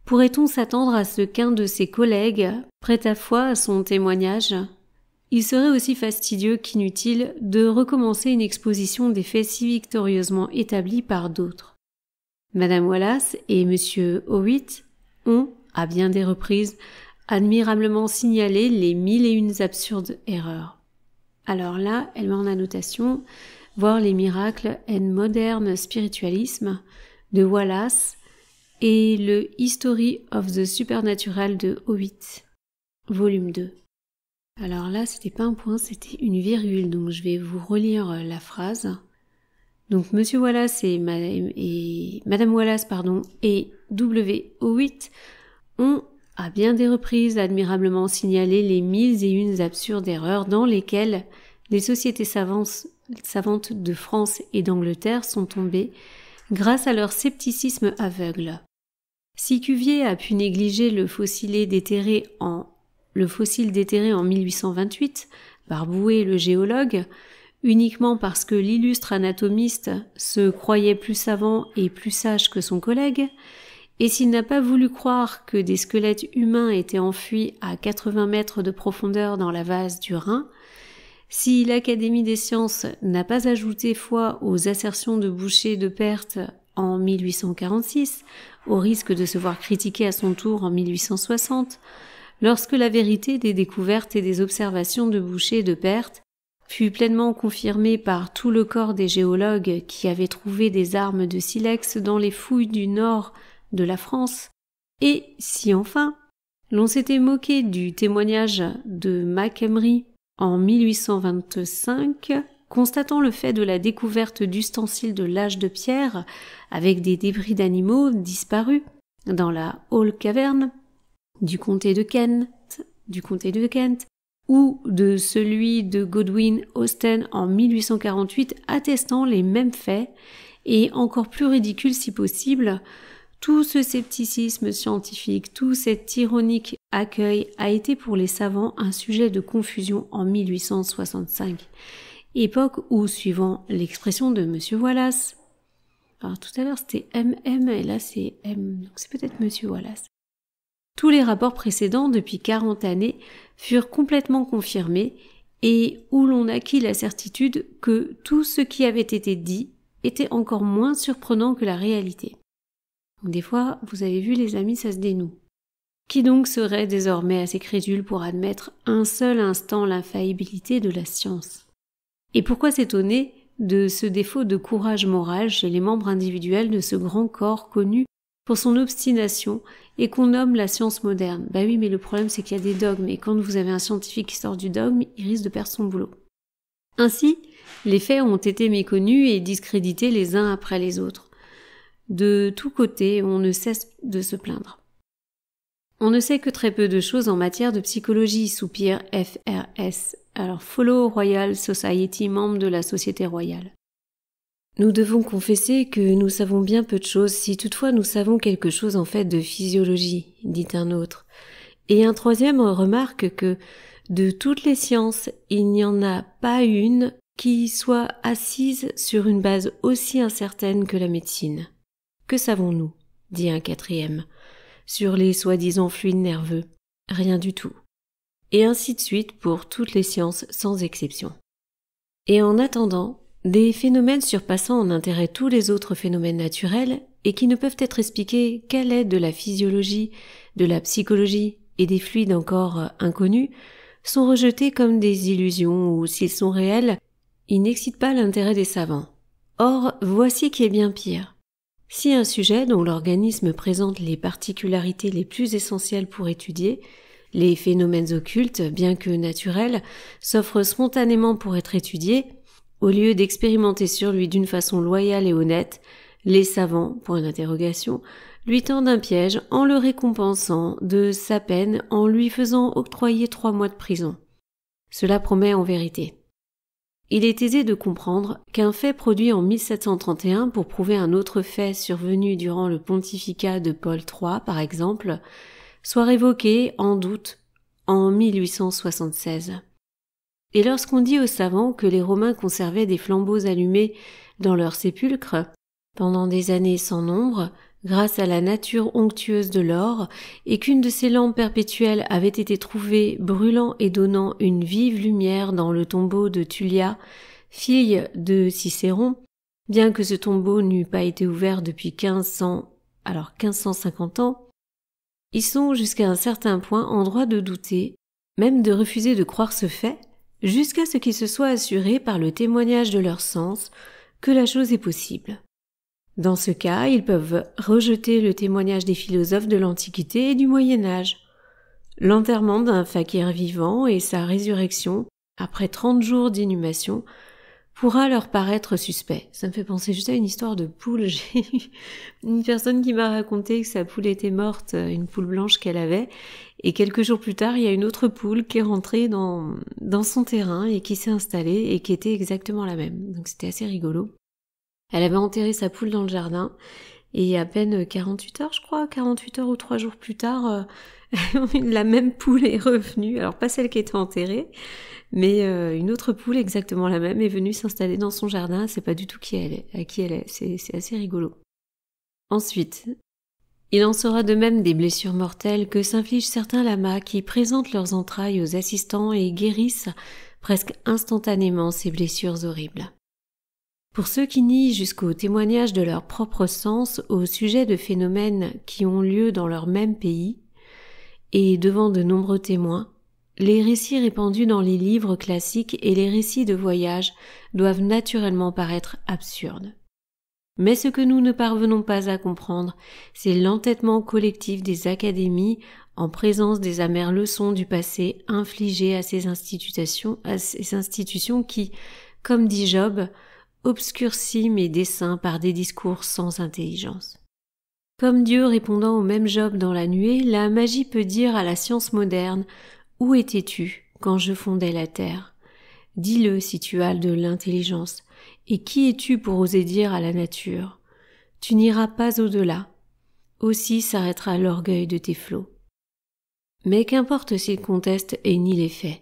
pourrait-on s'attendre à ce qu'un de ses collègues prête à foi à son témoignage? Il serait aussi fastidieux qu'inutile de recommencer une exposition des faits si victorieusement établis par d'autres. Madame Wallace et Monsieur Howitt ont, à bien des reprises, admirablement signalé les 1001 absurdes erreurs. Alors là, elle met en annotation « Voir les miracles and modern spiritualisme » de Wallace et le History of the Supernatural de Howitt, volume 2. Alors là, c'était pas un point, c'était une virgule, donc je vais vous relire la phrase. Donc Monsieur Wallace et Madame Wallace, et W. Howitt ont à bien des reprises admirablement signalé les 1001 absurdes erreurs dans lesquelles les sociétés savantes de France et d'Angleterre sont tombées grâce à leur scepticisme aveugle. Si Cuvier a pu négliger le fossile déterré en 1828 par Boué le géologue, uniquement parce que l'illustre anatomiste se croyait plus savant et plus sage que son collègue, et s'il n'a pas voulu croire que des squelettes humains étaient enfuis à 80 mètres de profondeur dans la vase du Rhin, si l'Académie des sciences n'a pas ajouté foi aux assertions de Boucher de Perthes en 1846, au risque de se voir critiqué à son tour en 1860, lorsque la vérité des découvertes et des observations de Boucher de Perthes fut pleinement confirmée par tout le corps des géologues qui avaient trouvé des armes de silex dans les fouilles du nord de la France, et si enfin l'on s'était moqué du témoignage de McEmery en 1825, constatant le fait de la découverte d'ustensiles de l'âge de pierre avec des débris d'animaux disparus dans la Hall Cavern du comté de Kent, ou de celui de Godwin Austen en 1848 attestant les mêmes faits, et encore plus ridicule si possible, tout ce scepticisme scientifique, tout cet ironique accueil a été pour les savants un sujet de confusion en 1865, époque où, suivant l'expression de Monsieur Wallace, alors tout à l'heure c'était MM et là c'est M, donc c'est peut-être Monsieur Wallace, tous les rapports précédents depuis 40 années furent complètement confirmés et où l'on acquit la certitude que tout ce qui avait été dit était encore moins surprenant que la réalité. Donc des fois, vous avez vu les amis, ça se dénoue. Qui donc serait désormais assez crédule pour admettre un seul instant l'infaillibilité de la science? Et pourquoi s'étonner de ce défaut de courage moral chez les membres individuels de ce grand corps connu pour son obstination et qu'on nomme la science moderne? Bah oui, mais le problème c'est qu'il y a des dogmes, et quand vous avez un scientifique qui sort du dogme, il risque de perdre son boulot. Ainsi, les faits ont été méconnus et discrédités les uns après les autres. De tous côtés, on ne cesse de se plaindre. On ne sait que très peu de choses en matière de psychologie, soupire FRS, alors Follow Royal Society, membre de la Société Royale. Nous devons confesser que nous savons bien peu de choses, si toutefois nous savons quelque chose en fait de physiologie, dit un autre. Et un troisième remarque que, de toutes les sciences, il n'y en a pas une qui soit assise sur une base aussi incertaine que la médecine. Que savons-nous? Dit un quatrième. Sur les soi-disant fluides nerveux? Rien du tout. Et ainsi de suite pour toutes les sciences sans exception. Et en attendant, des phénomènes surpassant en intérêt tous les autres phénomènes naturels et qui ne peuvent être expliqués qu'à l'aide de la physiologie, de la psychologie et des fluides encore inconnus, sont rejetés comme des illusions ou, s'ils sont réels, ils n'excitent pas l'intérêt des savants. Or, voici qui est bien pire. Si un sujet dont l'organisme présente les particularités les plus essentielles pour étudier, les phénomènes occultes, bien que naturels, s'offre spontanément pour être étudié, au lieu d'expérimenter sur lui d'une façon loyale et honnête, les savants, point d'interrogation, lui tendent un piège en le récompensant de sa peine en lui faisant octroyer 3 mois de prison. Cela promet en vérité. Il est aisé de comprendre qu'un fait produit en 1731 pour prouver un autre fait survenu durant le pontificat de Paul III, par exemple, soit révoqué en doute en 1876. Et lorsqu'on dit aux savants que les Romains conservaient des flambeaux allumés dans leurs sépulcres pendant des années sans nombre, grâce à la nature onctueuse de l'or, et qu'une de ces lampes perpétuelles avait été trouvée brûlant et donnant une vive lumière dans le tombeau de Tullia, fille de Cicéron, bien que ce tombeau n'eût pas été ouvert depuis 1550 ans, ils sont jusqu'à un certain point en droit de douter, même de refuser de croire ce fait, jusqu'à ce qu'ils se soient assurés par le témoignage de leur sens que la chose est possible. Dans ce cas, ils peuvent rejeter le témoignage des philosophes de l'Antiquité et du Moyen-Âge. L'enterrement d'un fakir vivant et sa résurrection, après 30 jours d'inhumation, pourra leur paraître suspect. Ça me fait penser juste à une histoire de poule. J'ai eu une personne qui m'a raconté que sa poule était morte, une poule blanche qu'elle avait, et quelques jours plus tard, il y a une autre poule qui est rentrée dans son terrain et qui s'est installée et qui était exactement la même. Donc c'était assez rigolo. Elle avait enterré sa poule dans le jardin et à peine 48 heures, je crois, 48 heures ou 3 jours plus tard, la même poule est revenue. Alors pas celle qui était enterrée, mais une autre poule exactement la même est venue s'installer dans son jardin. Elle sait pas du tout qui elle est. C'est assez rigolo. Ensuite, il en sera de même des blessures mortelles que s'infligent certains lamas qui présentent leurs entrailles aux assistants et guérissent presque instantanément ces blessures horribles. Pour ceux qui nient jusqu'au témoignage de leur propre sens au sujet de phénomènes qui ont lieu dans leur même pays, et devant de nombreux témoins, les récits répandus dans les livres classiques et les récits de voyage doivent naturellement paraître absurdes. Mais ce que nous ne parvenons pas à comprendre, c'est l'entêtement collectif des académies en présence des amères leçons du passé infligées à ces institutions qui, comme dit Job, obscurcit mes desseins par des discours sans intelligence. Comme Dieu répondant au même Job dans la nuée, la magie peut dire à la science moderne « Où étais-tu quand je fondais la terre ?» Dis-le si tu as de l'intelligence. Et qui es-tu pour oser dire à la nature « Tu n'iras pas au-delà ?» Aussi s'arrêtera l'orgueil de tes flots. Mais qu'importe s'ils contestent et nient les faits.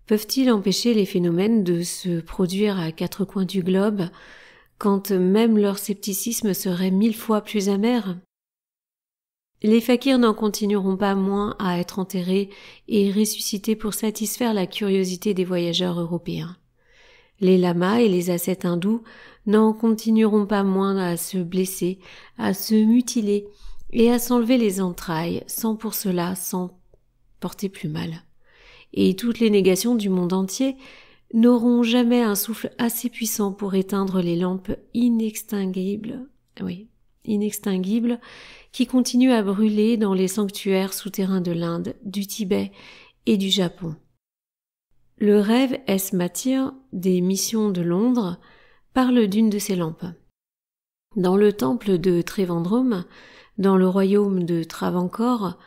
Peuvent-ils empêcher les phénomènes de se produire à 4 coins du globe, quand même leur scepticisme serait 1000 fois plus amer? Les fakirs n'en continueront pas moins à être enterrés et ressuscités pour satisfaire la curiosité des voyageurs européens. Les lamas et les ascètes hindous n'en continueront pas moins à se blesser, à se mutiler et à s'enlever les entrailles, sans pour cela s'en porter plus mal. Et toutes les négations du monde entier n'auront jamais un souffle assez puissant pour éteindre les lampes inextinguibles qui continuent à brûler dans les sanctuaires souterrains de l'Inde, du Tibet et du Japon. Le rêve S-Matir des missions de Londres parle d'une de ces lampes. Dans le temple de Trivandrum, dans le royaume de Travancore,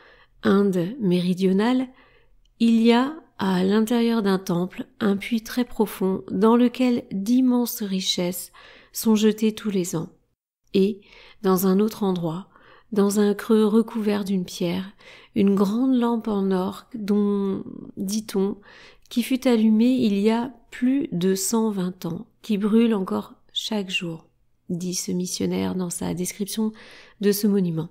Inde méridionale, il y a, à l'intérieur d'un temple, un puits très profond dans lequel d'immenses richesses sont jetées tous les ans. Et, dans un autre endroit, dans un creux recouvert d'une pierre, une grande lampe en or dont, dit-on, qui fut allumée il y a plus de 120 ans, qui brûle encore chaque jour, dit ce missionnaire dans sa description de ce monument.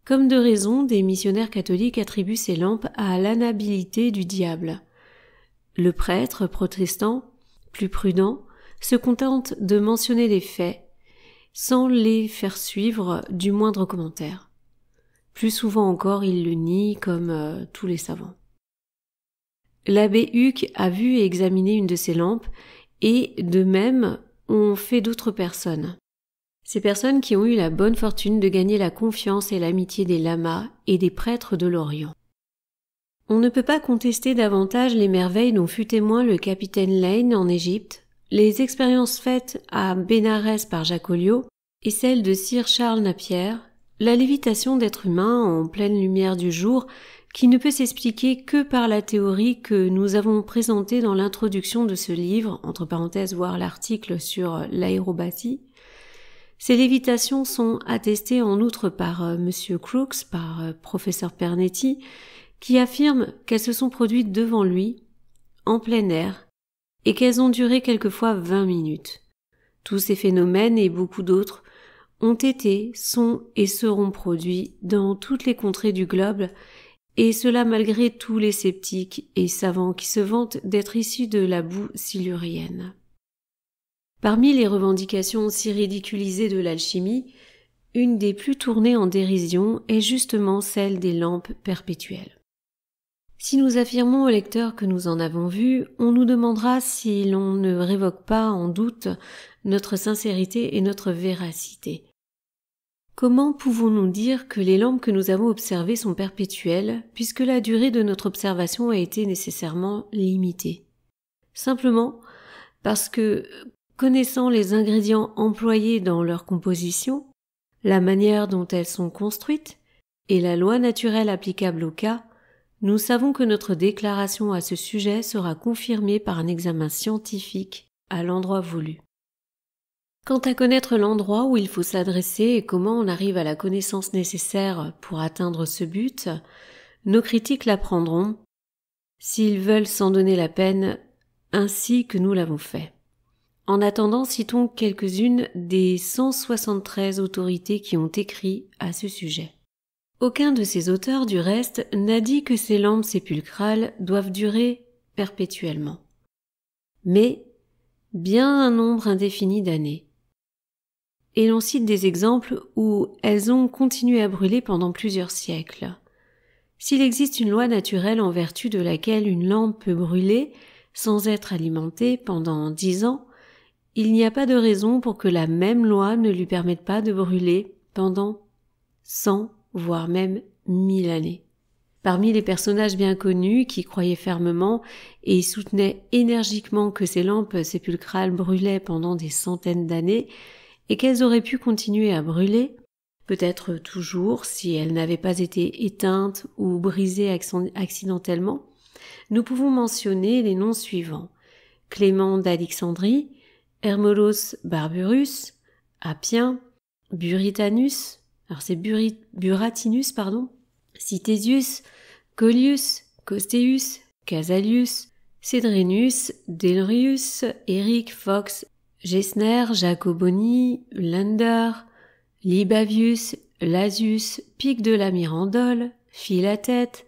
Comme de raison, des missionnaires catholiques attribuent ces lampes à l'amabilité du diable. Le prêtre protestant, plus prudent, se contente de mentionner les faits, sans les faire suivre du moindre commentaire. Plus souvent encore, il le nie comme tous les savants. L'abbé Huc a vu et examiné une de ces lampes, et de même ont fait d'autres personnes. Ces personnes qui ont eu la bonne fortune de gagner la confiance et l'amitié des lamas et des prêtres de l'Orient. On ne peut pas contester davantage les merveilles dont fut témoin le capitaine Lane en Égypte, les expériences faites à Bénarès par Jacolio et celles de Sir Charles Napier, la lévitation d'êtres humains en pleine lumière du jour qui ne peut s'expliquer que par la théorie que nous avons présentée dans l'introduction de ce livre, entre parenthèses voir l'article sur l'aérobatie. Ces lévitations sont attestées en outre par M. Crookes, par professeur Pernetti, qui affirme qu'elles se sont produites devant lui, en plein air, et qu'elles ont duré quelquefois 20 minutes. Tous ces phénomènes et beaucoup d'autres ont été, sont et seront produits dans toutes les contrées du globe, et cela malgré tous les sceptiques et savants qui se vantent d'être issus de la boue silurienne. Parmi les revendications si ridiculisées de l'alchimie, une des plus tournées en dérision est justement celle des lampes perpétuelles. Si nous affirmons au lecteur que nous en avons vu, on nous demandera si l'on ne révoque pas en doute notre sincérité et notre véracité. Comment pouvons-nous dire que les lampes que nous avons observées sont perpétuelles, puisque la durée de notre observation a été nécessairement limitée? Simplement parce que, connaissant les ingrédients employés dans leur composition, la manière dont elles sont construites et la loi naturelle applicable au cas, nous savons que notre déclaration à ce sujet sera confirmée par un examen scientifique à l'endroit voulu. Quant à connaître l'endroit où il faut s'adresser et comment on arrive à la connaissance nécessaire pour atteindre ce but, nos critiques l'apprendront, s'ils veulent s'en donner la peine, ainsi que nous l'avons fait. En attendant, citons quelques-unes des 173 autorités qui ont écrit à ce sujet. Aucun de ces auteurs, du reste, n'a dit que ces lampes sépulcrales doivent durer perpétuellement, mais bien un nombre indéfini d'années. Et l'on cite des exemples où elles ont continué à brûler pendant plusieurs siècles. S'il existe une loi naturelle en vertu de laquelle une lampe peut brûler sans être alimentée pendant 10 ans, il n'y a pas de raison pour que la même loi ne lui permette pas de brûler pendant 100, voire même 1000 années. Parmi les personnages bien connus qui croyaient fermement et soutenaient énergiquement que ces lampes sépulcrales brûlaient pendant des centaines d'années et qu'elles auraient pu continuer à brûler, peut-être toujours si elles n'avaient pas été éteintes ou brisées accidentellement, nous pouvons mentionner les noms suivants: Clément d'Alexandrie, Hermolos Barburus, Appien, Buratinus, Ctesius, Collius, Costéus, Casalius, Cedrenus, Delrius, Eric Fox, Gesner, Jacoboni, Lander, Libavius, Lasius, Pic de la Mirandole, Philatète,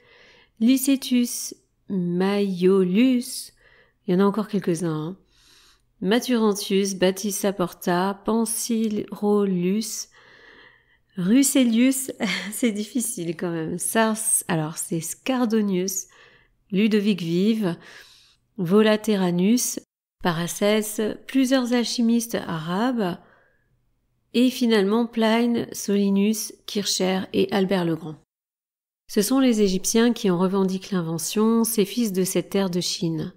Licetus, Maiolus, il y en a encore quelques-uns, Maturantius, Baptista Porta, Pancirolus, Russellius, c'est difficile quand même, alors c'est Scardonius, Ludovic Vive, Volaterranus, Paracelse, plusieurs alchimistes arabes, et finalement Pline, Solinus, Kircher et Albert le Grand. Ce sont les Égyptiens qui en revendiquent l'invention, ces fils de cette terre de Chine.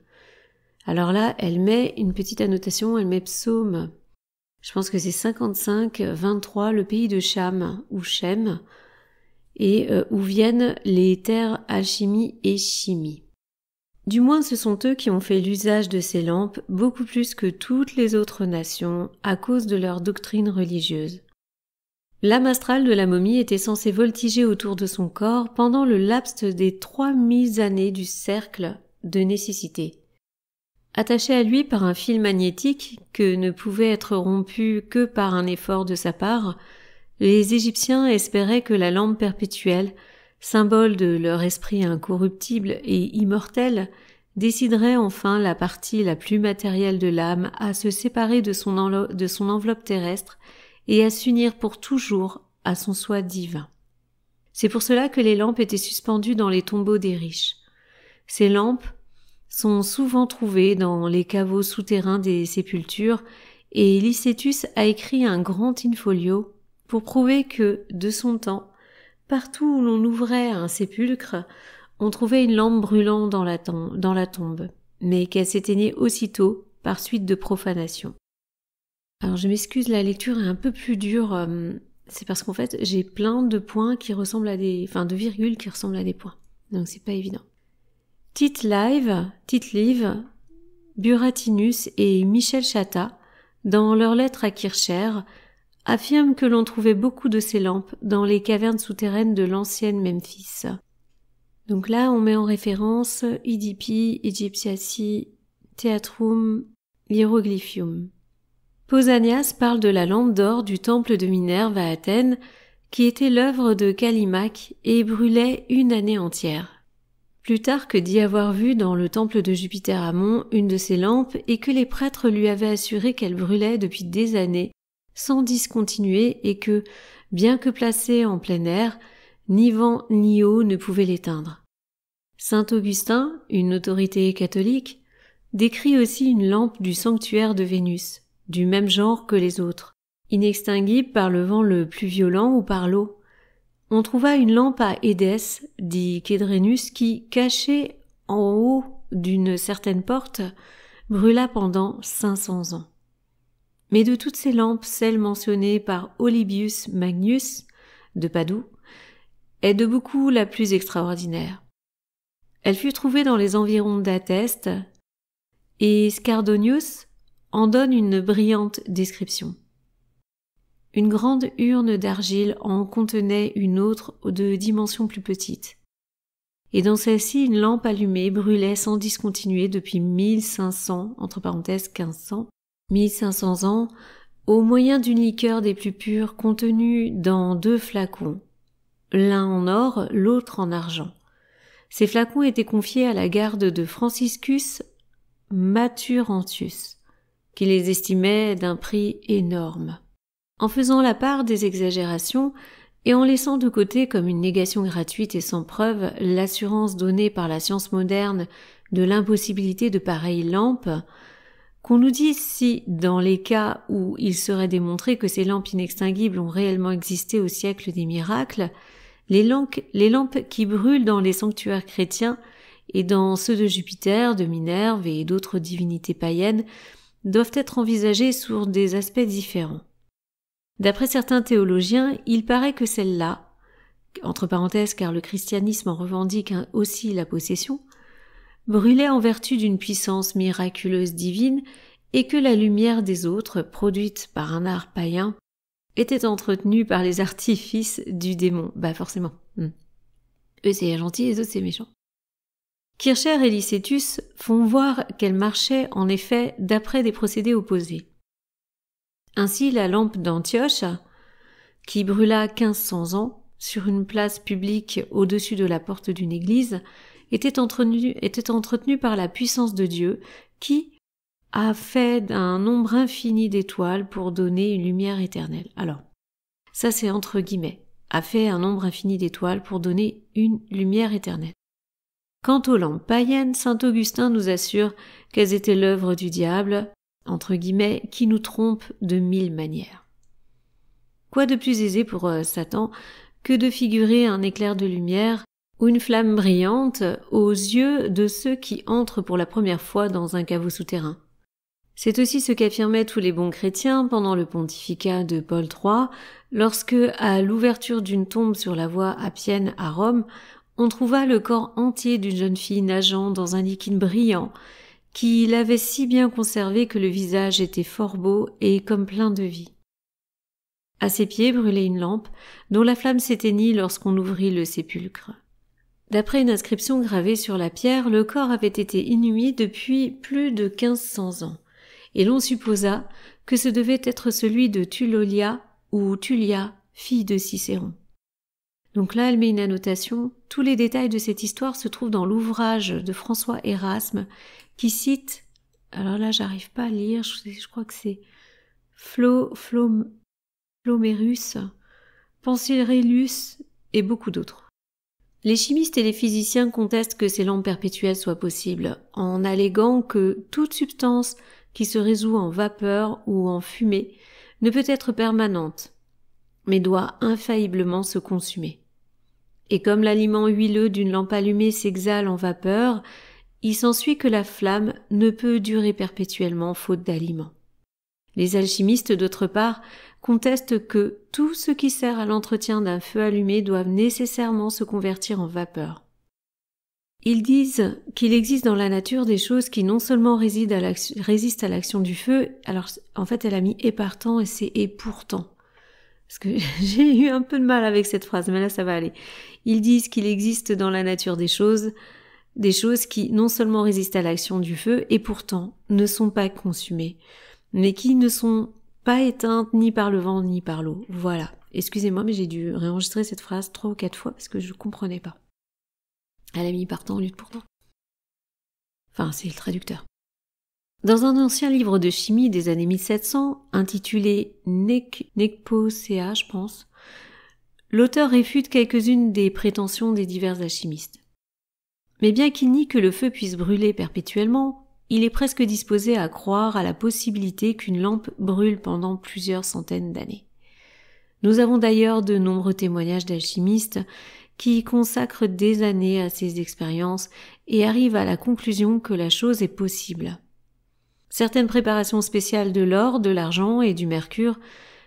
Alors là, elle met une petite annotation, elle met psaume. Je pense que c'est 55-23, le pays de Cham, ou Shem, et où viennent les terres alchimie et chimie. Du moins, ce sont eux qui ont fait l'usage de ces lampes beaucoup plus que toutes les autres nations à cause de leur doctrine religieuse. L'âme astrale de la momie était censée voltiger autour de son corps pendant le laps des 3000 années du cercle de nécessité. Attachée à lui par un fil magnétique que ne pouvait être rompu que par un effort de sa part, les Égyptiens espéraient que la lampe perpétuelle, symbole de leur esprit incorruptible et immortel, déciderait enfin la partie la plus matérielle de l'âme à se séparer de son enveloppe terrestre et à s'unir pour toujours à son soi divin. C'est pour cela que les lampes étaient suspendues dans les tombeaux des riches. Ces lampes sont souvent trouvées dans les caveaux souterrains des sépultures et Licetus a écrit un grand in-folio pour prouver que, de son temps, partout où l'on ouvrait un sépulcre, on trouvait une lampe brûlant dans la tombe, mais qu'elle s'éteignait aussitôt par suite de profanation. Alors je m'excuse, la lecture est un peu plus dure, c'est parce qu'en fait j'ai plein de points qui ressemblent à de virgules qui ressemblent à des points, donc c'est pas évident. Tite-Live, Buratinus et Michel Chata, dans leur lettre à Kircher, affirment que l'on trouvait beaucoup de ces lampes dans les cavernes souterraines de l'ancienne Memphis. Donc là, on met en référence Oedipi, Egyptiaci, Theatrum, Hieroglyphium. Pausanias parle de la lampe d'or du temple de Minerve à Athènes, qui était l'œuvre de Callimaque et brûlait une année entière. Plutarque dit avoir vu dans le temple de Jupiter Ammon une de ces lampes et que les prêtres lui avaient assuré qu'elle brûlait depuis des années, sans discontinuer et que, bien que placée en plein air, ni vent ni eau ne pouvaient l'éteindre. Saint Augustin, une autorité catholique, décrit aussi une lampe du sanctuaire de Vénus, du même genre que les autres, inextinguible par le vent le plus violent ou par l'eau. On trouva une lampe à Édesse, dit Quédrenus, qui, cachée en haut d'une certaine porte, brûla pendant 500 ans. Mais de toutes ces lampes, celle mentionnée par Olybius Magnus de Padoue est de beaucoup la plus extraordinaire. Elle fut trouvée dans les environs d'Ateste et Scardonius en donne une brillante description. Une grande urne d'argile en contenait une autre de dimension plus petite. Et dans celle-ci, une lampe allumée brûlait sans discontinuer depuis 1500, entre parenthèses 1500, 1500 ans, au moyen d'une liqueur des plus pures contenue dans 2 flacons, l'un en or, l'autre en argent. Ces flacons étaient confiés à la garde de Franciscus Maturantius, qui les estimait d'un prix énorme. En faisant la part des exagérations et en laissant de côté comme une négation gratuite et sans preuve l'assurance donnée par la science moderne de l'impossibilité de pareilles lampes, qu'on nous dise si, dans les cas où il serait démontré que ces lampes inextinguibles ont réellement existé au siècle des miracles, les lampes qui brûlent dans les sanctuaires chrétiens et dans ceux de Jupiter, de Minerve et d'autres divinités païennes doivent être envisagées sous des aspects différents. D'après certains théologiens, il paraît que celle-là, entre parenthèses car le christianisme en revendique aussi la possession, brûlait en vertu d'une puissance miraculeuse divine et que la lumière des autres, produite par un art païen, était entretenue par les artifices du démon. Forcément. Eux c'est gentil, les autres c'est méchant. Kircher et Licetus font voir qu'elle marchait en effet d'après des procédés opposés. Ainsi, la lampe d'Antioche, qui brûla 1500 ans sur une place publique au-dessus de la porte d'une église, était entretenue par la puissance de Dieu qui a fait un nombre infini d'étoiles pour donner une lumière éternelle. Alors, ça c'est entre guillemets, a fait un nombre infini d'étoiles pour donner une lumière éternelle. Quant aux lampes païennes, saint Augustin nous assure qu'elles étaient l'œuvre du diable, entre guillemets, qui nous trompe de 1000 manières. Quoi de plus aisé pour Satan que de figurer un éclair de lumière ou une flamme brillante aux yeux de ceux qui entrent pour la première fois dans un caveau souterrain? C'est aussi ce qu'affirmaient tous les bons chrétiens pendant le pontificat de Paul III, lorsque, à l'ouverture d'une tombe sur la voie Appienne à Rome, on trouva le corps entier d'une jeune fille nageant dans un liquide brillant, qui l'avait si bien conservé que le visage était fort beau et comme plein de vie. À ses pieds brûlait une lampe, dont la flamme s'éteignit lorsqu'on ouvrit le sépulcre. D'après une inscription gravée sur la pierre, le corps avait été inhumé depuis plus de 1500 ans, et l'on supposa que ce devait être celui de Tulolia ou Tullia, fille de Cicéron. Donc là, elle met une annotation. Tous les détails de cette histoire se trouvent dans l'ouvrage de François Erasme, qui cite, alors là, j'arrive pas à lire, je crois que c'est Flomerus, Pensirellus et beaucoup d'autres. Les chimistes et les physiciens contestent que ces lampes perpétuelles soient possibles, en alléguant que toute substance qui se résout en vapeur ou en fumée ne peut être permanente, mais doit infailliblement se consumer. Et comme l'aliment huileux d'une lampe allumée s'exhale en vapeur, il s'ensuit que la flamme ne peut durer perpétuellement faute d'aliments. Les alchimistes, d'autre part, contestent que tout ce qui sert à l'entretien d'un feu allumé doit nécessairement se convertir en vapeur. Ils disent qu'il existe dans la nature des choses qui non seulement résistent à l'action du feu, alors en fait elle a mis « et partant » et c'est « et pourtant ». Parce que j'ai eu un peu de mal avec cette phrase, mais là ça va aller. Ils disent qu'il existe dans la nature des choses qui non seulement résistent à l'action du feu et pourtant ne sont pas consumées, mais qui ne sont pas éteintes ni par le vent ni par l'eau. Voilà. Excusez-moi, mais j'ai dû réenregistrer cette phrase 3 ou 4 fois parce que je comprenais pas. Elle a mis partant au lieu de pourtant. Enfin, c'est le traducteur. Dans un ancien livre de chimie des années 1700, intitulé Necpocea, je pense, l'auteur réfute quelques-unes des prétentions des divers alchimistes. Mais bien qu'il nie que le feu puisse brûler perpétuellement, il est presque disposé à croire à la possibilité qu'une lampe brûle pendant plusieurs centaines d'années. Nous avons d'ailleurs de nombreux témoignages d'alchimistes qui consacrent des années à ces expériences et arrivent à la conclusion que la chose est possible. Certaines préparations spéciales de l'or, de l'argent et du mercure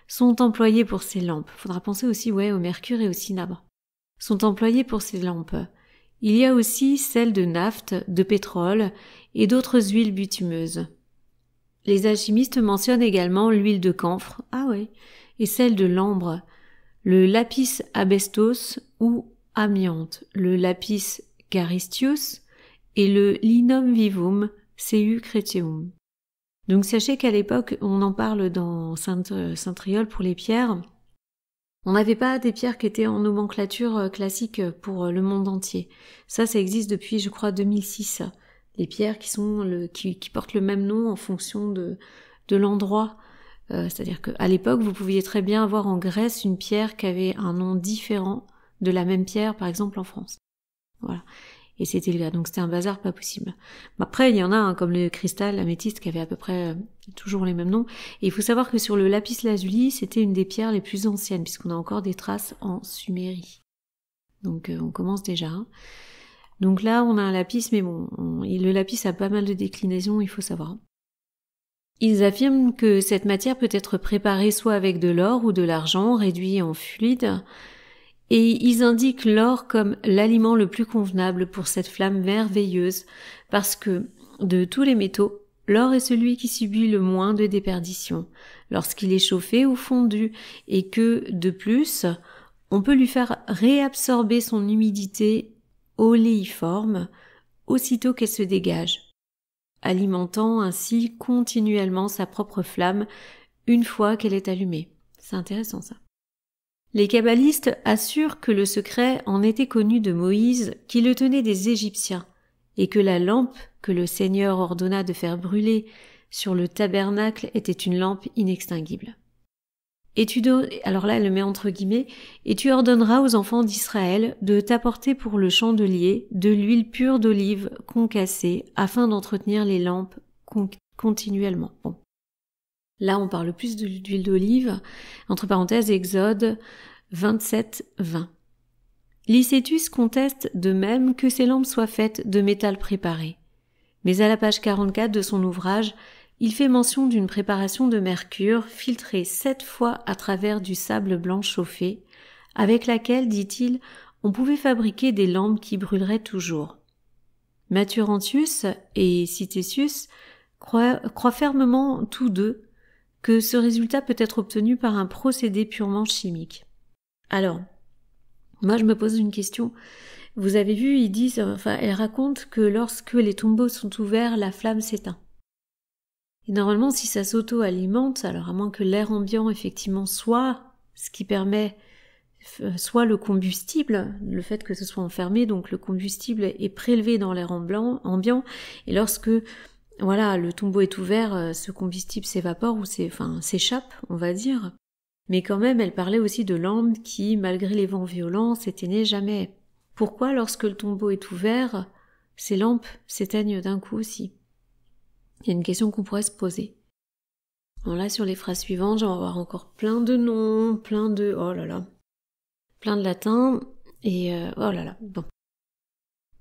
sont employées pour ces lampes. Faudra penser aussi au mercure et au cinabre. Sont employées pour ces lampes. Il y a aussi celles de naphte, de pétrole et d'autres huiles bitumeuses. Les alchimistes mentionnent également l'huile de camphre, et celle de l'ambre, le lapis abestos ou amiante, le lapis caristius et le linum vivum seu cretium. Donc sachez qu'à l'époque, on en parle dans Saint-Triol pour les pierres. On n'avait pas des pierres qui étaient en nomenclature classique pour le monde entier. Ça existe depuis, je crois, 2006. Les pierres qui portent le même nom en fonction de l'endroit. C'est-à-dire qu'à l'époque, vous pouviez très bien avoir en Grèce une pierre qui avait un nom différent de la même pierre, par exemple en France. Voilà. Et c'était le cas. Donc c'était un bazar pas possible. Après, il y en a comme le cristal, l'améthyste, qui avait à peu près toujours les mêmes noms. Et il faut savoir que sur le lapis lazuli, c'était une des pierres les plus anciennes, puisqu'on a encore des traces en Sumérie. Donc on commence déjà. Donc là, on a un lapis, mais le lapis a pas mal de déclinaisons, il faut savoir. Ils affirment que cette matière peut être préparée soit avec de l'or ou de l'argent réduit en fluide, et ils indiquent l'or comme l'aliment le plus convenable pour cette flamme merveilleuse, parce que, de tous les métaux, l'or est celui qui subit le moins de déperdition, lorsqu'il est chauffé ou fondu, et que, de plus, on peut lui faire réabsorber son humidité oléiforme aussitôt qu'elle se dégage, alimentant ainsi continuellement sa propre flamme une fois qu'elle est allumée. C'est intéressant ça. Les kabbalistes assurent que le secret en était connu de Moïse, qui le tenait des Égyptiens, et que la lampe que le Seigneur ordonna de faire brûler sur le tabernacle était une lampe inextinguible. Alors là, elle le met entre guillemets, et tu ordonneras aux enfants d'Israël de t'apporter pour le chandelier de l'huile pure d'olive concassée, afin d'entretenir les lampes continuellement. Bon. Là, on parle plus d'huile d'olive, entre parenthèses, Exode 27-20. Licetus conteste de même que ces lampes soient faites de métal préparé. Mais à la page 44 de son ouvrage, il fait mention d'une préparation de mercure filtrée 7 fois à travers du sable blanc chauffé, avec laquelle, dit-il, on pouvait fabriquer des lampes qui brûleraient toujours. Maturantius et Ctesius croient fermement tous deux que ce résultat peut être obtenu par un procédé purement chimique. Alors, moi je me pose une question. Vous avez vu, elles racontent que lorsque les tombeaux sont ouverts, la flamme s'éteint. Et normalement, si ça s'auto-alimente, alors à moins que l'air ambiant effectivement soit ce qui permet, soit le combustible, le fait que ce soit enfermé, donc le combustible est prélevé dans l'air ambiant, et lorsque le tombeau est ouvert, ce combustible s'évapore ou s'échappe, on va dire. Mais quand même, elle parlait aussi de lampes qui, malgré les vents violents, s'éteignaient jamais. Pourquoi, lorsque le tombeau est ouvert, ces lampes s'éteignent d'un coup aussi? Il y a une question qu'on pourrait se poser. Bon, là, sur les phrases suivantes, j'en vais avoir encore plein de noms, plein de latin, et bon.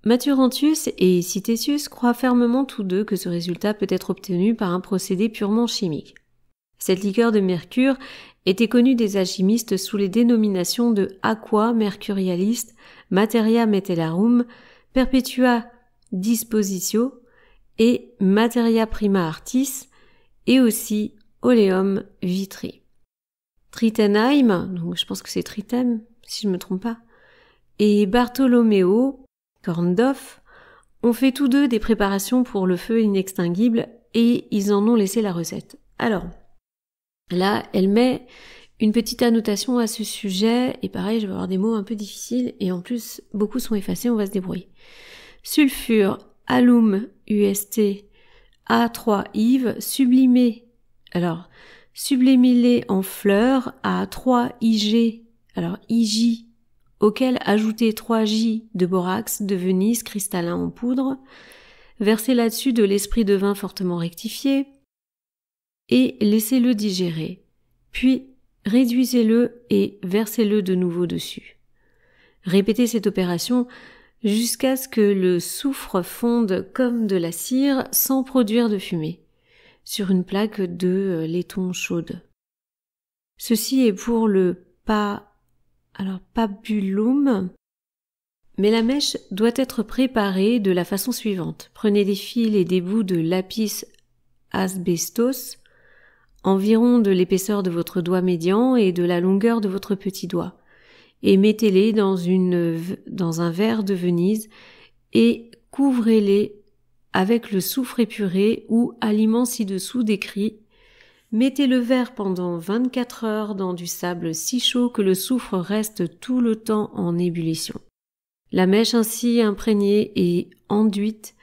Maturantius et Ctesius croient fermement tous deux que ce résultat peut être obtenu par un procédé purement chimique. Cette liqueur de mercure était connue des alchimistes sous les dénominations de aqua mercurialis, materia metellarum, perpetua dispositio et materia prima artis, et aussi oleum vitri. Tritenheim, donc je pense que c'est Tritem, si je ne me trompe pas, et Bartholoméo Korndorff ont fait tous deux des préparations pour le feu inextinguible et ils en ont laissé la recette. Alors, là, elle met une petite annotation à ce sujet, et pareil, je vais avoir des mots un peu difficiles, et en plus, beaucoup sont effacés, on va se débrouiller. Sulfure, alum, UST, A3-IV, sublimé en fleurs, A3-IG, alors IJ, auquel ajoutez 3 J de borax de Venise cristallin en poudre, versez là-dessus de l'esprit de vin fortement rectifié et laissez-le digérer. Puis réduisez-le et versez-le de nouveau dessus. Répétez cette opération jusqu'à ce que le soufre fonde comme de la cire sans produire de fumée, sur une plaque de laiton chaude. Ceci est pour le pabulum, mais la mèche doit être préparée de la façon suivante. Prenez des fils et des bouts de lapis asbestos, environ de l'épaisseur de votre doigt médian et de la longueur de votre petit doigt, et mettez-les dans un verre de Venise et couvrez-les avec le soufre épuré ou aliment ci-dessous décrit. Mettez le verre pendant 24 heures dans du sable si chaud que le soufre reste tout le temps en ébullition. La mèche ainsi imprégnée et enduite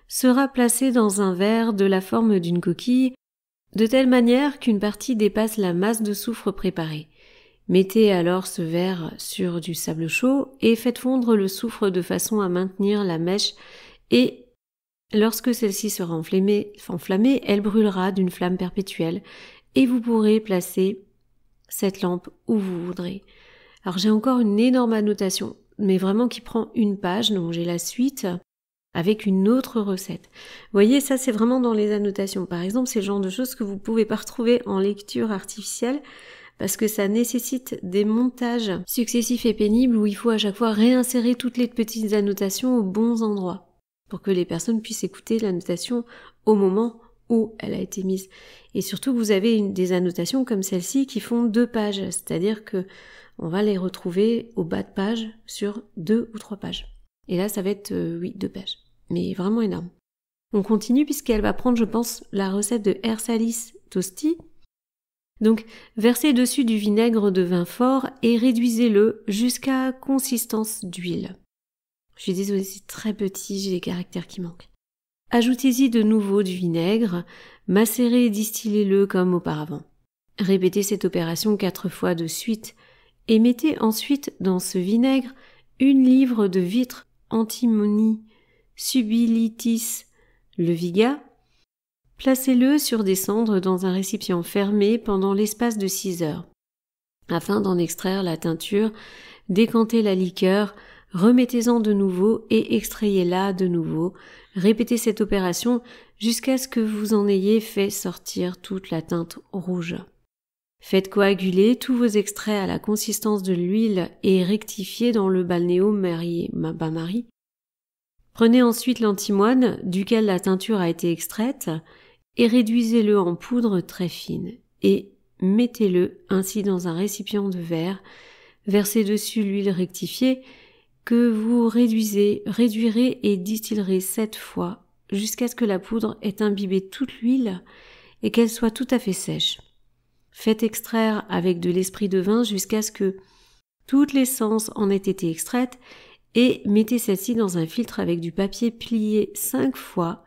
sera placée dans un verre de la forme d'une coquille, de telle manière qu'une partie dépasse la masse de soufre préparée. Mettez alors ce verre sur du sable chaud et faites fondre le soufre de façon à maintenir la mèche et lorsque celle-ci sera enflammée, elle brûlera d'une flamme perpétuelle et vous pourrez placer cette lampe où vous voudrez. Alors j'ai encore une énorme annotation, mais vraiment qui prend une page, donc j'ai la suite avec une autre recette. Vous voyez, ça c'est vraiment dans les annotations. Par exemple, c'est le genre de choses que vous pouvez pas retrouver en lecture artificielle parce que ça nécessite des montages successifs et pénibles où il faut à chaque fois réinsérer toutes les petites annotations aux bons endroits pour que les personnes puissent écouter l'annotation au moment où elle a été mise. Et surtout, vous avez des annotations comme celle-ci qui font 2 pages, c'est-à-dire que on va les retrouver au bas de page sur 2 ou 3 pages. Et là, ça va être, 2 pages. Mais vraiment énorme. On continue puisqu'elle va prendre, je pense, la recette de Hersalis Tosti. Donc, versez dessus du vinaigre de vin fort et réduisez-le jusqu'à consistance d'huile. Je suis désolée, c'est très petit, j'ai des caractères qui manquent. Ajoutez-y de nouveau du vinaigre, macérez et distillez-le comme auparavant. Répétez cette opération 4 fois de suite et mettez ensuite dans ce vinaigre 1 livre de vitre antimony subilitis leviga. Placez-le sur des cendres dans un récipient fermé pendant l'espace de 6 heures. Afin d'en extraire la teinture, décantez la liqueur, remettez-en de nouveau et extrayez-la de nouveau. Répétez cette opération jusqu'à ce que vous en ayez fait sortir toute la teinte rouge. Faites coaguler tous vos extraits à la consistance de l'huile et rectifiez dans le bain-marie. Prenez ensuite l'antimoine duquel la teinture a été extraite et réduisez-le en poudre très fine et mettez-le ainsi dans un récipient de verre, versez dessus l'huile rectifiée que vous réduirez et distillerez 7 fois jusqu'à ce que la poudre ait imbibé toute l'huile et qu'elle soit tout à fait sèche. Faites extraire avec de l'esprit de vin jusqu'à ce que toute l'essence en ait été extraite et mettez celle-ci dans un filtre avec du papier plié 5 fois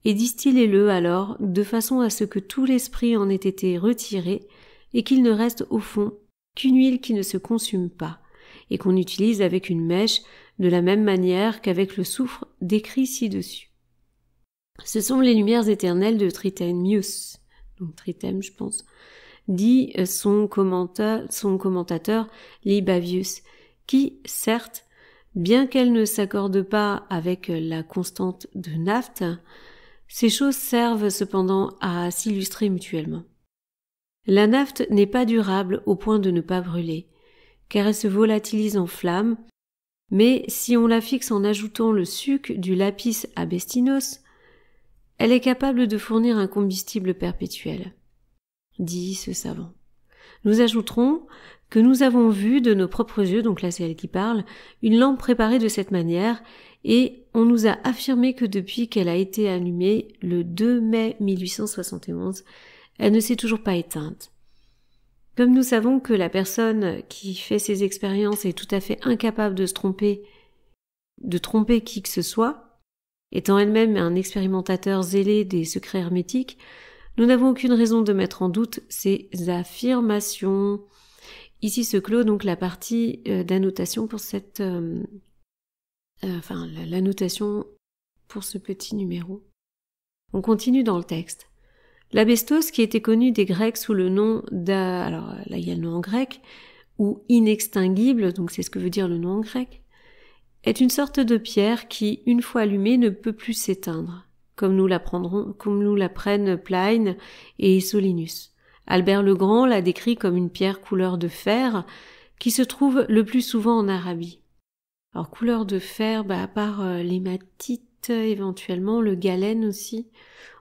et distillez-le alors de façon à ce que tout l'esprit en ait été retiré et qu'il ne reste au fond qu'une huile qui ne se consume pas et qu'on utilise avec une mèche de la même manière qu'avec le soufre décrit ci-dessus. Ce sont les lumières éternelles de Trithemius, donc Trithème je pense, dit son commentateur Libavius, qui, certes, bien qu'elle ne s'accorde pas avec la constante de Naphte, ces choses servent cependant à s'illustrer mutuellement. La naphte n'est pas durable au point de ne pas brûler, car elle se volatilise en flamme, mais si on la fixe en ajoutant le suc du lapis abestinos, elle est capable de fournir un combustible perpétuel, dit ce savant. Nous ajouterons que nous avons vu de nos propres yeux, donc là c'est elle qui parle, une lampe préparée de cette manière, et on nous a affirmé que depuis qu'elle a été allumée le 2 mai 1871, elle ne s'est toujours pas éteinte. Comme nous savons que la personne qui fait ces expériences est tout à fait incapable de tromper qui que ce soit, étant elle-même un expérimentateur zélé des secrets hermétiques, nous n'avons aucune raison de mettre en doute ces affirmations. Ici se clôt donc la partie d'annotation pour cette... l'annotation pour ce petit numéro. On continue dans le texte. L'Abestos, qui était connu des Grecs sous le nom alors là il y a le nom en grec, ou inextinguible, donc c'est ce que veut dire le nom en grec, est une sorte de pierre qui, une fois allumée, ne peut plus s'éteindre, comme nous l'apprennent Pline et Solinus. Albert le Grand l'a décrit comme une pierre couleur de fer qui se trouve le plus souvent en Arabie. Alors couleur de fer, à part l'hématite éventuellement, le galène aussi,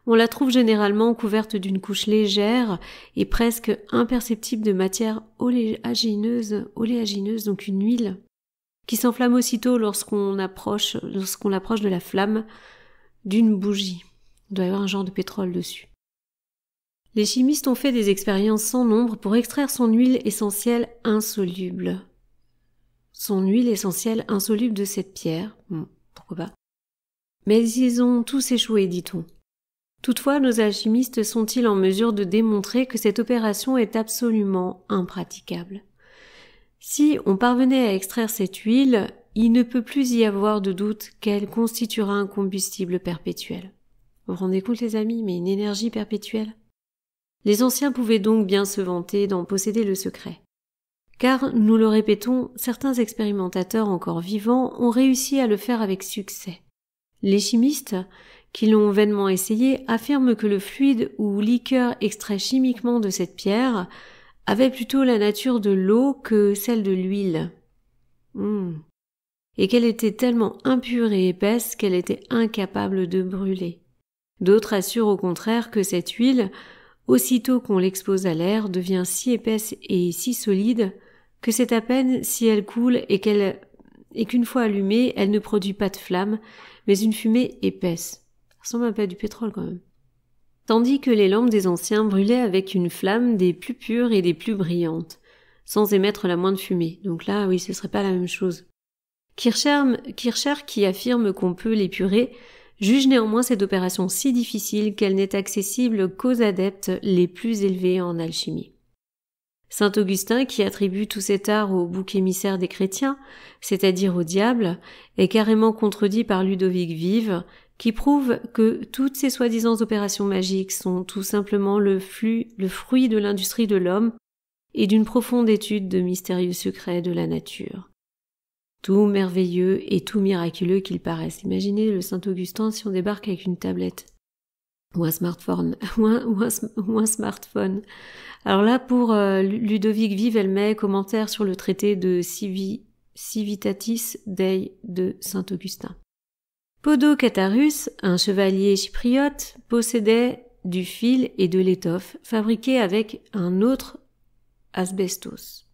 on la trouve généralement couverte d'une couche légère et presque imperceptible de matière oléagineuse, donc une huile, qui s'enflamme aussitôt lorsqu'on l'approche de la flamme d'une bougie. Il doit y avoir un genre de pétrole dessus. Les chimistes ont fait des expériences sans nombre pour extraire son huile essentielle insoluble. Son huile essentielle insoluble de cette pierre, pourquoi pas. Mais ils ont tous échoué, dit-on. Toutefois, nos alchimistes sont-ils en mesure de démontrer que cette opération est absolument impraticable? Si on parvenait à extraire cette huile, il ne peut plus y avoir de doute qu'elle constituera un combustible perpétuel. Vous vous rendez compte, les amis, mais une énergie perpétuelle? Les anciens pouvaient donc bien se vanter d'en posséder le secret. Car, nous le répétons, certains expérimentateurs encore vivants ont réussi à le faire avec succès. Les chimistes, qui l'ont vainement essayé, affirment que le fluide ou liqueur extrait chimiquement de cette pierre avait plutôt la nature de l'eau que celle de l'huile. Et qu'elle était tellement impure et épaisse qu'elle était incapable de brûler. D'autres assurent au contraire que cette huile, aussitôt qu'on l'expose à l'air, devient si épaisse et si solide que c'est à peine si elle coule et qu'une fois allumée, elle ne produit pas de flamme, mais une fumée épaisse. Ça ressemble un peu à du pétrole quand même. Tandis que les lampes des anciens brûlaient avec une flamme des plus pures et des plus brillantes, sans émettre la moindre fumée. Donc là, oui, ce serait pas la même chose. Kircher, qui affirme qu'on peut l'épurer, juge néanmoins cette opération si difficile qu'elle n'est accessible qu'aux adeptes les plus élevés en alchimie. Saint Augustin, qui attribue tout cet art au bouc émissaire des chrétiens, c'est-à-dire au diable, est carrément contredit par Ludovic Vive, qui prouve que toutes ces soi-disant opérations magiques sont tout simplement le fruit de l'industrie de l'homme et d'une profonde étude de mystérieux secrets de la nature. Tout merveilleux et tout miraculeux qu'il paraisse. Imaginez le Saint Augustin si on débarque avec une tablette. Ou un smartphone. ou un smartphone. Alors là, pour Ludovic Vive, elle met commentaire sur le traité de Civitatis Dei de Saint Augustin. Podocatarus, un chevalier chypriote, possédait du fil et de l'étoffe fabriqués avec un autre asbestos.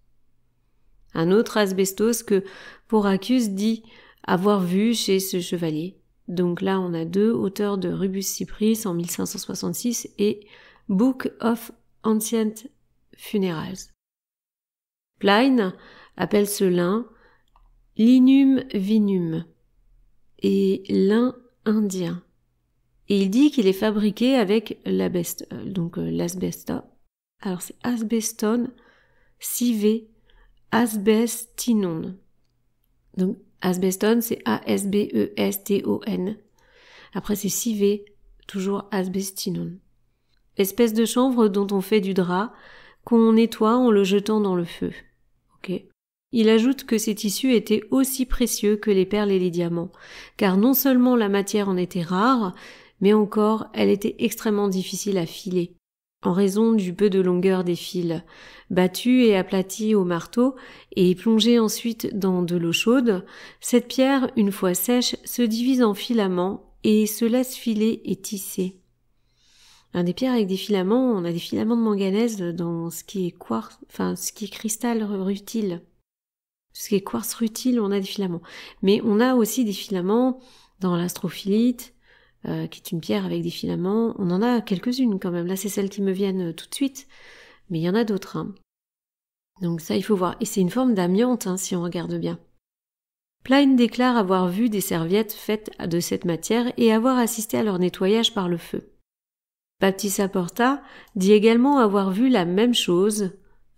Un autre asbestos que Poracus dit avoir vu chez ce chevalier. Donc là, on a deux auteurs de Rubus Cypris en 1566 et Book of Ancient Funerals. Pline appelle ce lin linum vinum et lin indien. Et il dit qu'il est fabriqué avec l'asbestos. Alors c'est asbeston civé asbestinone. Donc asbeston c'est A-S-B-E-S-T-O-N. Après c'est civé, toujours asbestinone. Espèce de chanvre dont on fait du drap, qu'on nettoie en le jetant dans le feu. Ok. Il ajoute que ces tissus étaient aussi précieux que les perles et les diamants, car non seulement la matière en était rare, mais encore elle était extrêmement difficile à filer, en raison du peu de longueur des fils. Battue et aplatie au marteau et plongée ensuite dans de l'eau chaude, cette pierre, une fois sèche, se divise en filaments et se laisse filer et tisser. Des pierres avec des filaments, on a des filaments de manganèse dans ce qui est quartz, ce qui est cristal rutile. Ce qui est quartz rutile, on a des filaments. Mais on a aussi des filaments dans l'astrophilite, qui est une pierre avec des filaments. On en a quelques-unes quand même. Là, c'est celles qui me viennent tout de suite. Mais il y en a d'autres. Donc ça, il faut voir. Et c'est une forme d'amiante, si on regarde bien. Pline déclare avoir vu des serviettes faites de cette matière et avoir assisté à leur nettoyage par le feu. Baptista Porta dit également avoir vu la même chose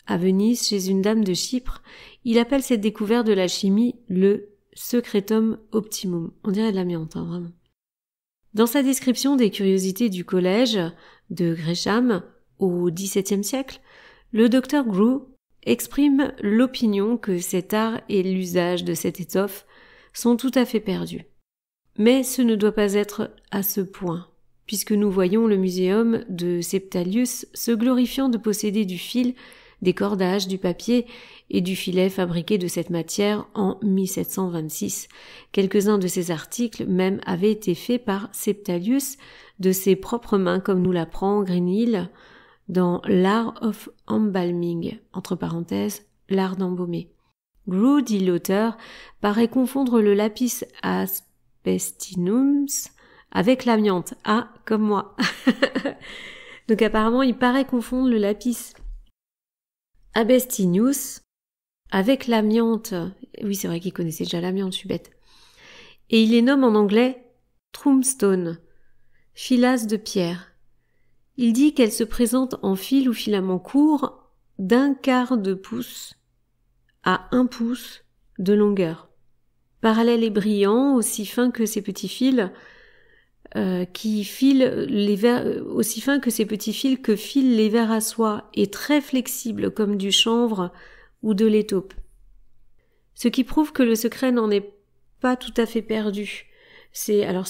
à Venise chez une dame de Chypre, il appelle cette découverte de l'alchimie le secretum optimum. On dirait de l'amiante, vraiment. Dans sa description des curiosités du collège de Gresham au XVIIe siècle, le docteur Grew exprime l'opinion que cet art et l'usage de cette étoffe sont tout à fait perdus. Mais ce ne doit pas être à ce point, puisque nous voyons le muséum de Septalius se glorifiant de posséder du fil, des cordages, du papier et du filet fabriqués de cette matière en 1726. Quelques-uns de ces articles même avaient été faits par Septalius de ses propres mains, comme nous l'apprend Greenhill dans l'Art of Embalming, entre parenthèses, l'art d'embaumer. Grew, dit l'auteur, paraît confondre le lapis asbestinum avec l'amiante. Ah, comme moi. Donc apparemment, il paraît confondre le lapis asbestinus avec l'amiante. Oui, c'est vrai qu'il connaissait déjà l'amiante, je suis bête. Et il les nomme en anglais Trumstone, filasse de pierre. Il dit qu'elle se présente en fil ou filament court d'1/4 de pouce à 1 pouce de longueur. Parallèle et brillant, aussi fin que ces petits fils aussi fin que ces petits fils que filent les vers à soie, et très flexible comme du chanvre ou de l'étaupe. Ce qui prouve que le secret n'en est pas tout à fait perdu. C'est le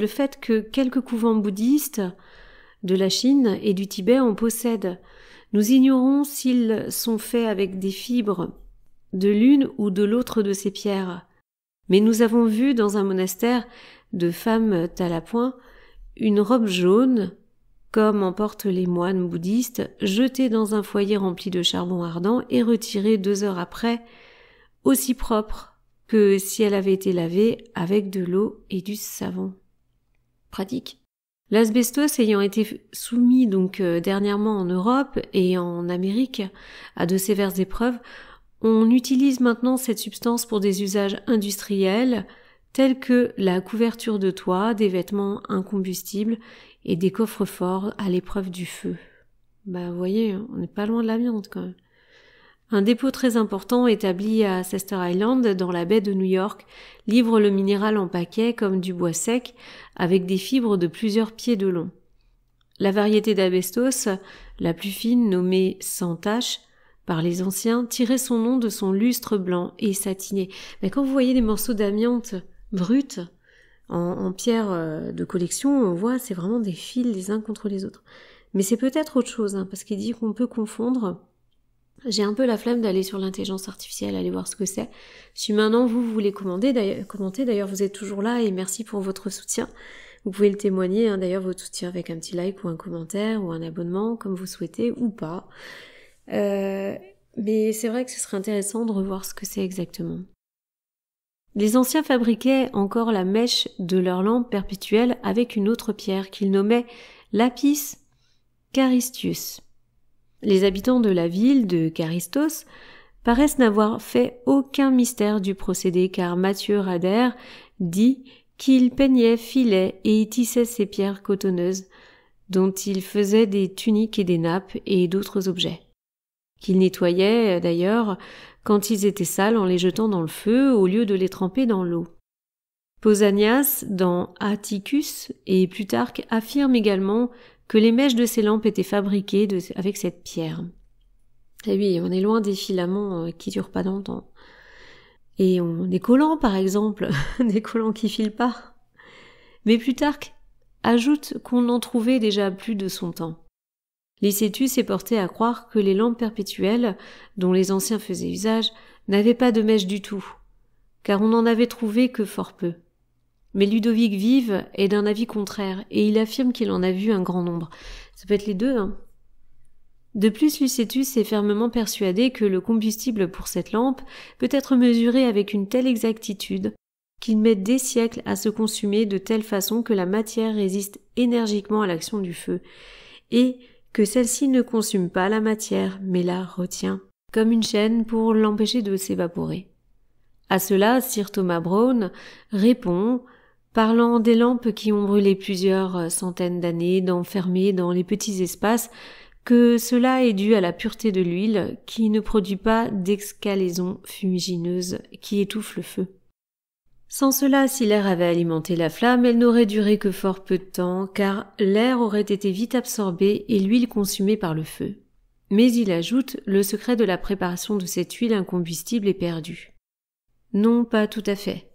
fait que quelques couvents bouddhistes de la Chine et du Tibet en possèdent. Nous ignorons s'ils sont faits avec des fibres de l'une ou de l'autre de ces pierres. Mais nous avons vu dans un monastère de femmes talapoint une robe jaune, comme en portent les moines bouddhistes, jetée dans un foyer rempli de charbon ardent et retirée 2 heures après, aussi propre que si elle avait été lavée avec de l'eau et du savon. Pratique. L'asbestos ayant été soumis dernièrement en Europe et en Amérique à de sévères épreuves, on utilise maintenant cette substance pour des usages industriels tels que la couverture de toit, des vêtements incombustibles et des coffres-forts à l'épreuve du feu. Vous voyez, on n'est pas loin de l'amiante quand même. Un dépôt très important établi à Sister Island, dans la baie de New York, livre le minéral en paquets comme du bois sec, avec des fibres de plusieurs pieds de long. La variété d'asbestos, la plus fine, nommée sans tache, par les anciens, tirait son nom de son lustre blanc et satiné. Mais quand vous voyez des morceaux d'amiante brutes en pierre de collection, on voit, c'est vraiment des fils les uns contre les autres. Mais c'est peut-être autre chose, parce qu'il dit qu'on peut confondre. J'ai un peu la flemme d'aller sur l'intelligence artificielle, aller voir ce que c'est. Si maintenant vous voulez commenter, d'ailleurs vous êtes toujours là et merci pour votre soutien. Vous pouvez le témoigner, d'ailleurs votre soutien avec un petit like ou un commentaire ou un abonnement, comme vous souhaitez, ou pas. Mais c'est vrai que ce serait intéressant de revoir ce que c'est exactement. Les anciens fabriquaient encore la mèche de leur lampe perpétuelle avec une autre pierre qu'ils nommaient lapis caristius. Les habitants de la ville de Caristos paraissent n'avoir fait aucun mystère du procédé, car Mathieu Rader dit qu'il peignait, filait et y tissait ces pierres cotonneuses, dont il faisait des tuniques et des nappes et d'autres objets, qu'il nettoyait d'ailleurs quand ils étaient sales en les jetant dans le feu au lieu de les tremper dans l'eau. Pausanias, dans Atticus, et Plutarque affirment également que les mèches de ces lampes étaient fabriquées avec cette pierre. Et oui, on est loin des filaments qui durent pas longtemps. Et des collants, par exemple, des collants qui filent pas. Mais Plutarque ajoute qu'on en trouvait déjà plus de son temps. Lycétus est porté à croire que les lampes perpétuelles, dont les anciens faisaient usage, n'avaient pas de mèche du tout, car on n'en avait trouvé que fort peu. Mais Ludovic Vive est d'un avis contraire, et il affirme qu'il en a vu un grand nombre. Ça peut être les deux, De plus, Lucétus est fermement persuadé que le combustible pour cette lampe peut être mesuré avec une telle exactitude qu'il met des siècles à se consumer de telle façon que la matière résiste énergiquement à l'action du feu, et que celle-ci ne consume pas la matière, mais la retient, comme une chaîne pour l'empêcher de s'évaporer. À cela, Sir Thomas Browne répond, parlant des lampes qui ont brûlé plusieurs centaines d'années, d'enfermées dans les petits espaces, que cela est dû à la pureté de l'huile qui ne produit pas d'excalaison fumigineuse qui étouffe le feu. Sans cela, si l'air avait alimenté la flamme, elle n'aurait duré que fort peu de temps, car l'air aurait été vite absorbé et l'huile consumée par le feu. Mais il ajoute, le secret de la préparation de cette huile incombustible est perdu. Non, pas tout à fait.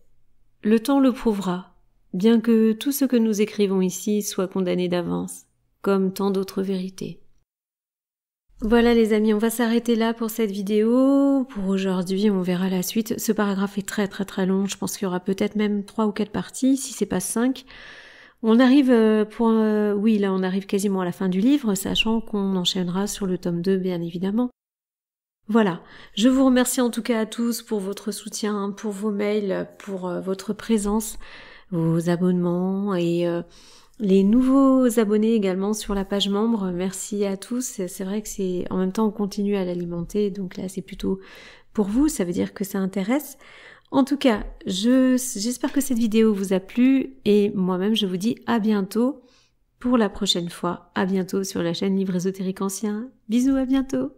Le temps le prouvera, bien que tout ce que nous écrivons ici soit condamné d'avance, comme tant d'autres vérités. Voilà les amis, on va s'arrêter là pour cette vidéo. Pour aujourd'hui, on verra la suite. Ce paragraphe est très long, je pense qu'il y aura peut-être même 3 ou 4 parties, si c'est pas 5. On arrive on arrive quasiment à la fin du livre, sachant qu'on enchaînera sur le tome 2, bien évidemment. Voilà, je vous remercie en tout cas à tous pour votre soutien, pour vos mails, pour votre présence, vos abonnements et les nouveaux abonnés également sur la page membre. Merci à tous. C'est vrai que en même temps on continue à l'alimenter, donc là c'est plutôt pour vous, ça veut dire que ça intéresse. En tout cas, j'espère que cette vidéo vous a plu et moi-même je vous dis à bientôt pour la prochaine fois. À bientôt sur la chaîne Livre Ésotérique Ancien. Bisous, à bientôt.